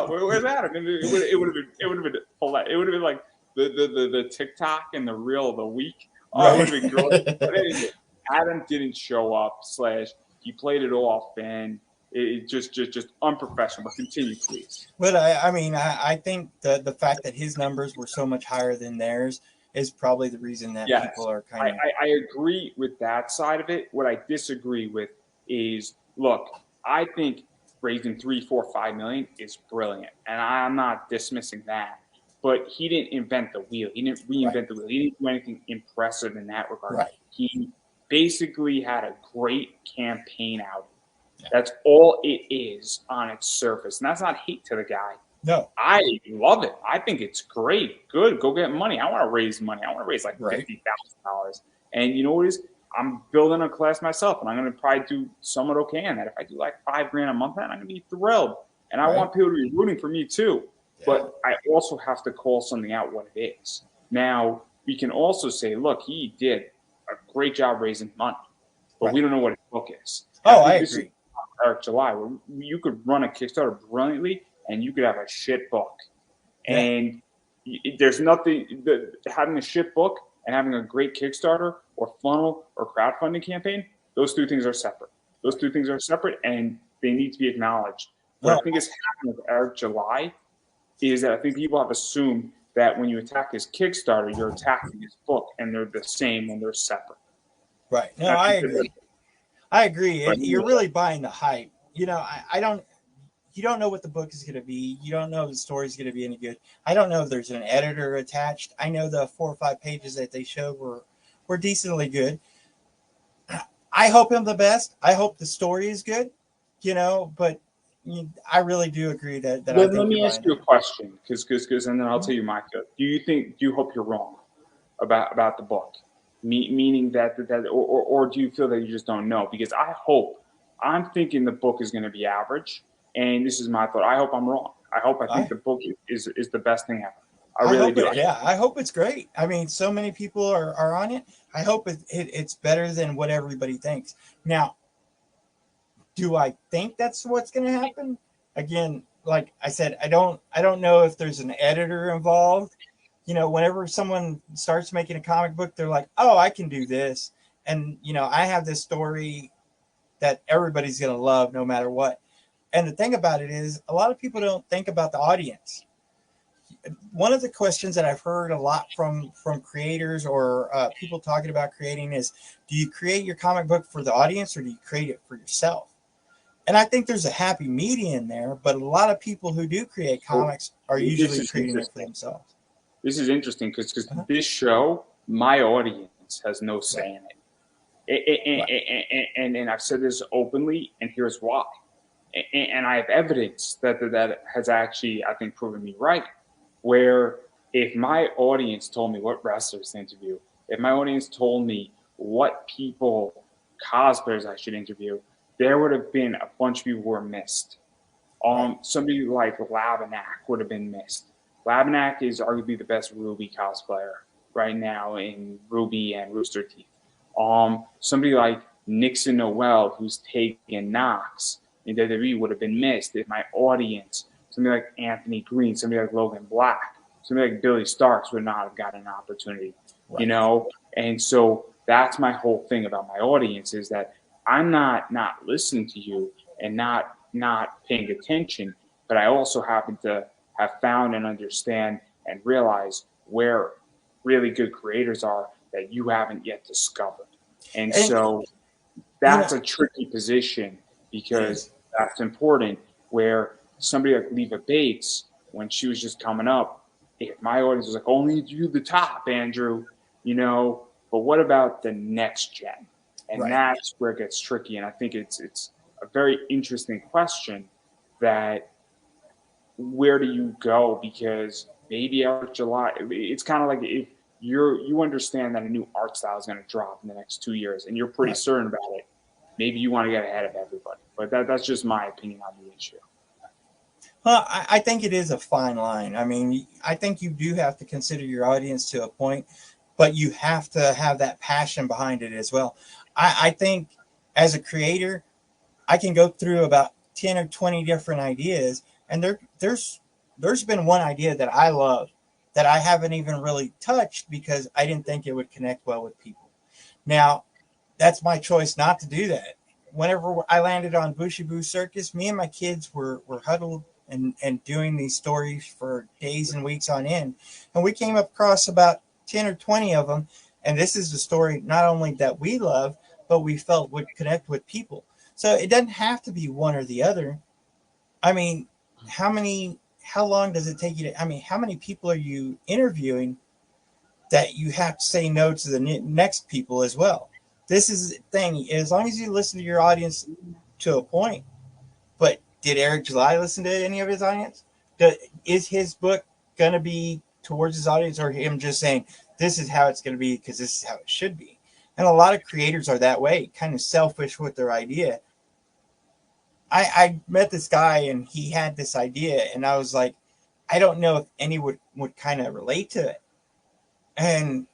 Where's Adam?" And it would have been like the TikTok and the reel of the week. Oh, it would right. have been great. But anyway, Adam didn't show up. Slash, he played it off, and it just unprofessional. But continue, please. But I think the fact that his numbers were so much higher than theirs is probably the reason that people Yes, are I, kind of I, I agree with that side of it. What I disagree with is, look, I think raising 3, 4, 5 million is brilliant, and I'm not dismissing that. But he didn't invent the wheel. He didn't right, reinvent the wheel. He didn't do anything impressive in that regard. right. He basically had a great campaign out. Yeah. That's all it is on its surface, and that's not hate to the guy. No, I love it. I think it's great. Good. Go get money. I want to raise money. I want to raise like right, $50,000. And you know what it is? I'm building a class myself, and I'm going to probably do somewhat okay on that. If I do like $5,000 a month, I'm going to be thrilled. And I right. want people to be rooting for me too. Yeah, But I also have to call something out what it is. Now we can also say, look, he did a great job raising money, but right. we don't know what his book is. And I Oh, I think this is agree. Eric July, where you could run a Kickstarter brilliantly, and you could have a shit book. Yeah, And there's nothing having a shit book and having a great Kickstarter or funnel or crowdfunding campaign. Those two things are separate. Those right. two things are separate, and they need to be acknowledged. What No, I think is happening with Eric July is that I think people have assumed that when you attack his Kickstarter, you're attacking his book, and they're the same when they're separate. right. No, And I I think that, agree. I agree. but You're really buying the hype. I don't. You don't know what the book is going to be. You don't know if the story is going to be any good. I don't know if there's an editor attached. I know the 4 or 5 pages that they showed were decently good. I hope him the best. I hope the story is good. But I really do agree that I let think you're me ask buying the you a hype. question, because and then I'll Mhm. tell you my feel. Do you hope you're wrong about the book, meaning or do you feel that you just don't know? Because I'm thinking the book is going to be average, and this is my thought. I hope I'm wrong. I think I the book is the best thing ever. I I really hope do. it. Yeah, I hope it's great. I mean, so many people are on it. I hope it's better than what everybody thinks. Now, do I think that's what's going to happen? Again, like I said, I don't know if there's an editor involved. Whenever someone starts making a comic book, they're like, "Oh, I can do this." And I have this story that everybody's going to love no matter what. And the thing about it is, a lot of people don't think about the audience. One of the questions that I've heard a lot from creators or people talking about creating is, do you create your comic book for the audience or do you create it for yourself? And I think there's a happy medium there, but a lot of people who do create So comics are this usually is creating it for interesting. themselves. This is interesting because Uh-huh. this show, my audience has no Right. say in it. Right. And I've said this openly, and here's why. And I have evidence that has actually, I think, proven me right. Where if my audience told me what wrestlers to interview, if my audience told me what people, cosplayers I should interview, there would have been a bunch of people who were missed. Right. Somebody like Labanak would have been missed. Labanak is arguably the best Ruby cosplayer right now in Ruby and Rooster Teeth. Somebody like Nixon Noel, who's taken Knox in WWE, would have been missed if my audience, somebody like Anthony Green, somebody like Logan Black, somebody like Billy Starks would not have gotten an opportunity, you Right. know? And so that's my whole thing about my audience is that I'm not listening to you and not paying attention, but I also happen to have found and understand and realize where really good creators are that you haven't yet discovered. And And so you know, that's a tricky position it because is. that's important. Where somebody like Leva Bates, when she was just coming up, if my audience was like, only you the top, Andrew, but what about the next gen? And Right. that's where it gets tricky. And I think it's a very interesting question that where do you go? Because maybe after July, it's kind of like if you understand that a new art style is going to drop in the next 2 years, and you're pretty Right. certain about it. Maybe you want to get ahead of everybody, but that's just my opinion on the issue. Well, I think it is a fine line. I mean, I think you do have to consider your audience to a point, but you have to have that passion behind it as well. I think as a creator, I can go through about 10 or 20 different ideas, and there's been one idea that I love that I haven't even really touched because I didn't think it would connect well with people. Now, that's my choice not to do that. Whenever I landed on Booshie Boo Circus, me and my kids were huddled and doing these stories for days and weeks on end. And we came across about 10 or 20 of them. And this is the story not only that we love, but we felt would connect with people. So it doesn't have to be one or the other. I mean, how long does it take you to, I mean, how many people are you interviewing that you have to say no to the next people as well? This is the thing. As long as you listen to your audience to a point, but did Eric July listen to any of his audience? Is his book going to be towards his audience or him just saying, this is how it's going to be because this is how it should be? And a lot of creators are that way, kind of selfish with their idea. I met this guy and he had this idea, and I was like, I don't know if anyone would kind of relate to it. And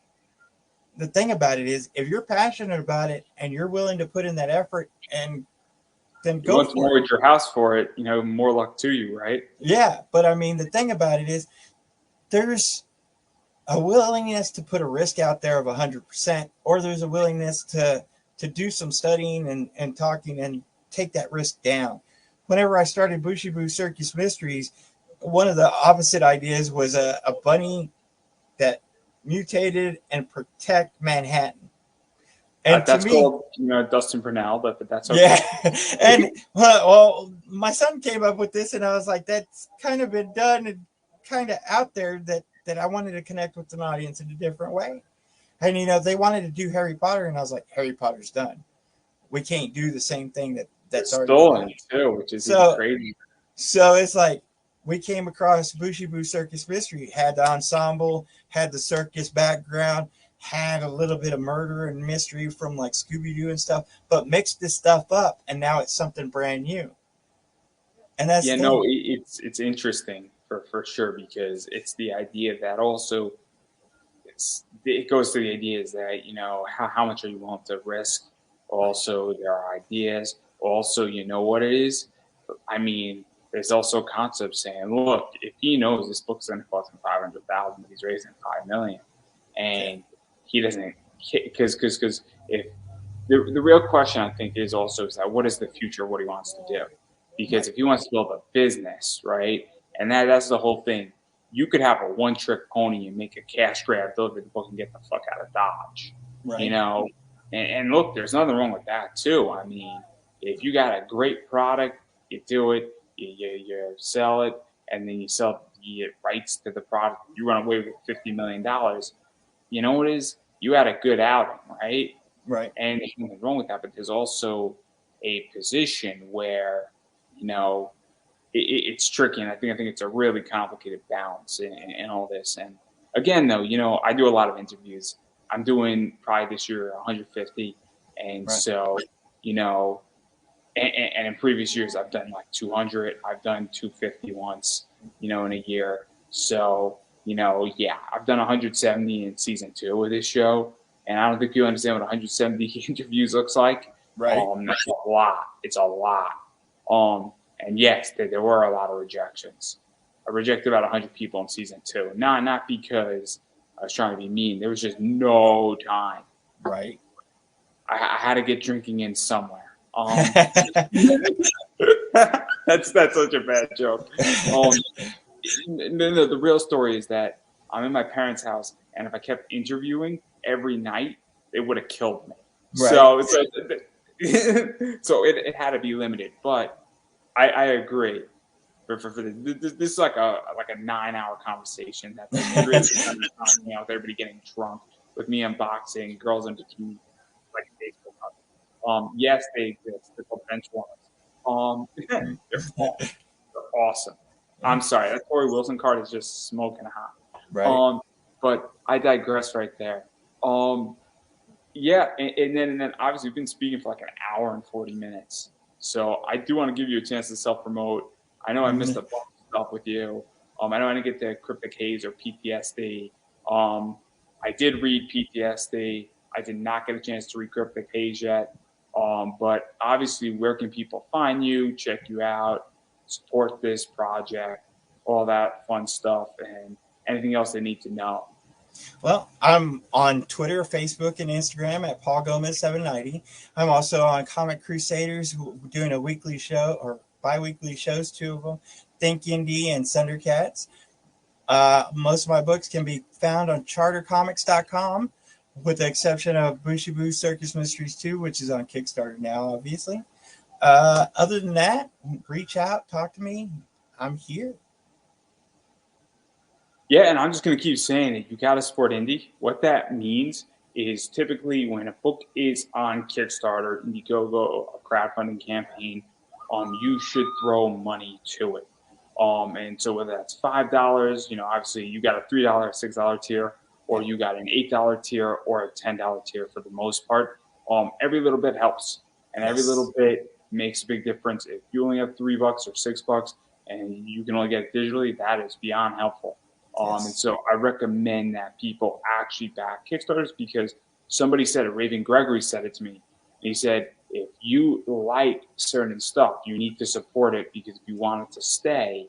the thing about it is, if you're passionate about it and you're willing to put in that effort, and then You go want to for it. mortgage your house for it, more luck to you, right? Yeah, but I mean, the thing about it is, there's a willingness to put a risk out there of 100%, or there's a willingness to do some studying and talking and take that risk down. Whenever I started Booshie Boo Circus Mysteries, one of the opposite ideas was a bunny that mutated and protect Manhattan. And to That's me, called Dustin Brunel, but that's yeah, okay. and well, my son came up with this, and I was like, that's kind of been done and kind of out there that I wanted to connect with an audience in a different way. And they wanted to do Harry Potter, and I was like, Harry Potter's done. We can't do the same thing They're that's already been done. stolen too, which is even So crazy. so it's like we came across Booshie Boo Circus Mystery, had the ensemble, had the circus background, had a little bit of murder and mystery from like Scooby Doo and stuff, but mixed this stuff up, and now it's something brand new. And that's Yeah, the no, thing. it's interesting for sure because it's the idea that also it goes to the idea is that how much are you willing to risk. Right, Also, there are ideas. Also, you know what it is. I mean, there's also concepts saying, look, if he knows this book's going to cost him 500,000, but he's raising 5 million, yeah, and he doesn't if the real question I think is also is that what is the future? What he wants to do, because if he wants to build a business, right, and that's the whole thing. You could have a one-trick pony and make a cash grab, deliver the book, and get the fuck out of Dodge. You Right. know, and look, there's nothing wrong with that too. I mean, if you got a great product, you do it, you sell it, and then you get rights to the product. You run away with $50 million. You know what it is? You had a good outing, right? Right. And there's nothing wrong with that. But there's also a position where, you know, it's tricky, and I think it's a really complicated balance in all this. And again, though, you know, I do a lot of interviews. I'm doing probably this year 150, and Right. so you know, and in previous years I've done like 200. I've done 250 once, you know, in a year. So you know, yeah, I've done 170 in season 2 of this show, and I don't think you understand what 170 interviews looks like. Right. That's a lot. It's a lot. And yes, there were a lot of rejections. I rejected about 100 people in season 2. Not because I was trying to be mean. There was just no time. Right. I had to get drinking in somewhere. That's such a bad joke. No, the real story is that I'm in my parents' house, and if I kept interviewing every night, they would have killed me. Right. So it had to be limited. But I agree. For this is like a 9-hour conversation that's like really you know, with everybody getting drunk, with me unboxing, girls in bikini, like a baseball card. Yes, they exist. They're called bench warmers. They're awesome. I'm sorry, that Corey Wilson card is just smoking hot. Right. But I digress right there. Yeah, and then obviously we've been speaking for like an hour and 40 minutes. So I do want to give you a chance to self-promote. I know I missed a bunch of stuff with you. I know I didn't get to Cryptic Haze or PTSD. I did read PTSD. I did not get a chance to read Cryptic Haze yet. But obviously, where can people find you, check you out, support this project, all that fun stuff, and anything else they need to know? Well, I'm on Twitter, Facebook, and Instagram at Paul Gomez 790. I'm also on Comic Crusaders, doing a weekly show or bi-weekly shows, 2 of them, Think Indie and Thundercats. Most of my books can be found on chartercomics.com, with the exception of Booshie Boo Circus Mysteries 2, which is on Kickstarter now, obviously. Other than that, reach out, talk to me. I'm here. Yeah, and I'm just going to keep saying it. You got to support indie. What that means is typically when a book is on Kickstarter, Indiegogo, a crowdfunding campaign, you should throw money to it. And so whether that's $5, you know, obviously you got a $3, $6 tier, or you got an $8 tier or a $10 tier for the most part. Every little bit helps, and every little bit makes a big difference. If you only have $3 or $6 and you can only get it digitally, that is beyond helpful. And so I recommend that people actually back Kickstarters, because somebody said it, Raven Gregory said it to me. He said, if you like certain stuff, you need to support it, because if you want it to stay,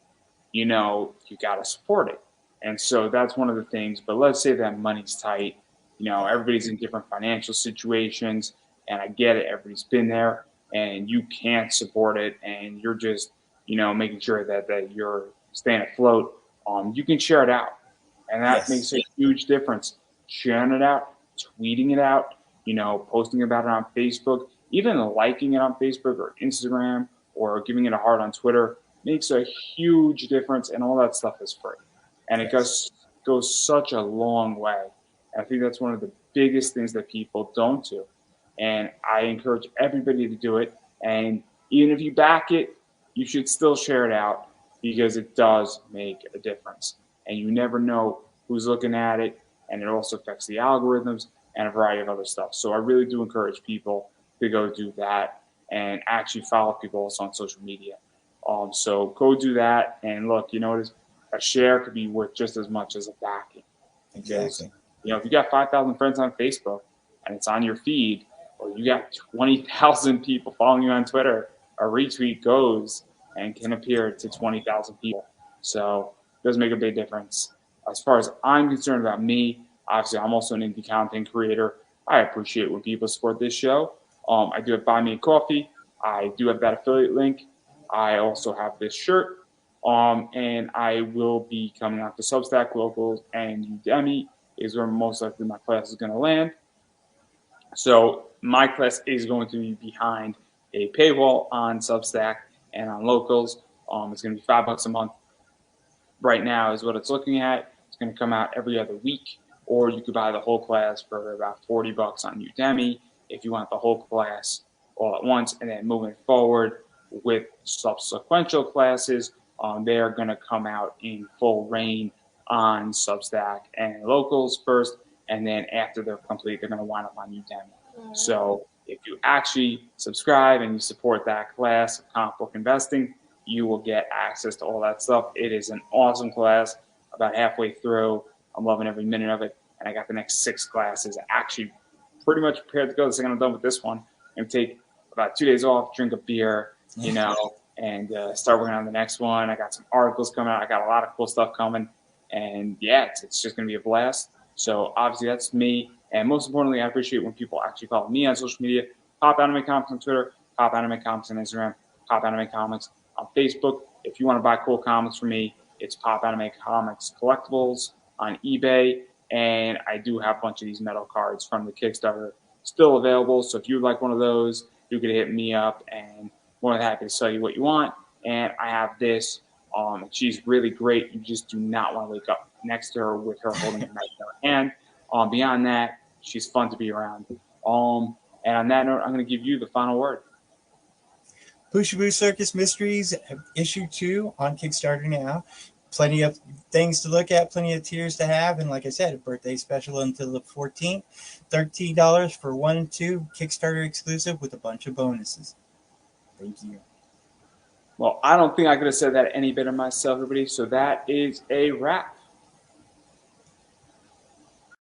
you know, you got to support it. And so that's one of the things. But let's say that money's tight. You know, everybody's in different financial situations, and I get it. Everybody's been there, and you can't support it, and you're just, you know, making sure that you're staying afloat. You can share it out, and that makes a huge difference. Sharing it out, tweeting it out, you know, posting about it on Facebook, even liking it on Facebook or Instagram, or giving it a heart on Twitter makes a huge difference, and all that stuff is free. And it goes such a long way. And I think that's one of the biggest things that people don't do. And I encourage everybody to do it. And even if you back it, you should still share it out, because it does make a difference. And you never know who's looking at it, and it also affects the algorithms and a variety of other stuff. So I really do encourage people to go do that, and actually follow people also on social media. So go do that, and look, you know, a share could be worth just as much as a backing. Because, you know, if you got 5,000 friends on Facebook and it's on your feed, or you got 20,000 people following you on Twitter, a retweet goes and can appear to 20,000 people. So it does make a big difference. As far as I'm concerned about me, obviously I'm also an indie content creator. I appreciate when people support this show. I do have Buy Me a Coffee. I do have that affiliate link. I also have this shirt. And I will be coming out to Substack, Locals, and Udemy is where most likely my class is going to land. So my class is going to be behind a paywall on Substack and on Locals. It's going to be $5 a month. Right now is what it's looking at. It's going to come out every other week, or you could buy the whole class for about $40 on Udemy if you want the whole class all at once. And then moving forward with subsequent classes, they are going to come out in full reign on Substack and Locals first, and then after they're complete, they're going to wind up on Udemy. So if you actually subscribe and you support that class of comic book investing, you will get access to all that stuff. It is an awesome class. About halfway through, I'm loving every minute of it, and I got the next 6 classes actually pretty much prepared to go. The second I'm done with this one, I'm going to take about 2 days off, drink a beer, and start working on the next one. I got some articles coming out. I got a lot of cool stuff coming, and yeah, it's just going to be a blast. So obviously that's me, and most importantly, I appreciate when people actually follow me on social media. Pop Anime Comics on Twitter, Pop Anime Comics on Instagram, Pop Anime Comics on Facebook. If you want to buy cool comics from me, it's Pop Anime Comics Collectibles on eBay. And I do have a bunch of these metal cards from the Kickstarter still available. So if you'd like one of those, you could hit me up, and more than happy to sell you what you want. And I have this. She's really great. You just do not want to wake up next to her with her holding a knife in her hand. Beyond that, she's fun to be around. And on that note, I'm going to give you the final word. Booshie Boo Circus Mysteries, issue 2 on Kickstarter now. Plenty of things to look at, plenty of tiers to have, and like I said, a birthday special until the 14th. $13 for 1 and 2, Kickstarter exclusive with a bunch of bonuses. Thank you. Well, I don't think I could have said that any better myself, everybody. So that is a wrap.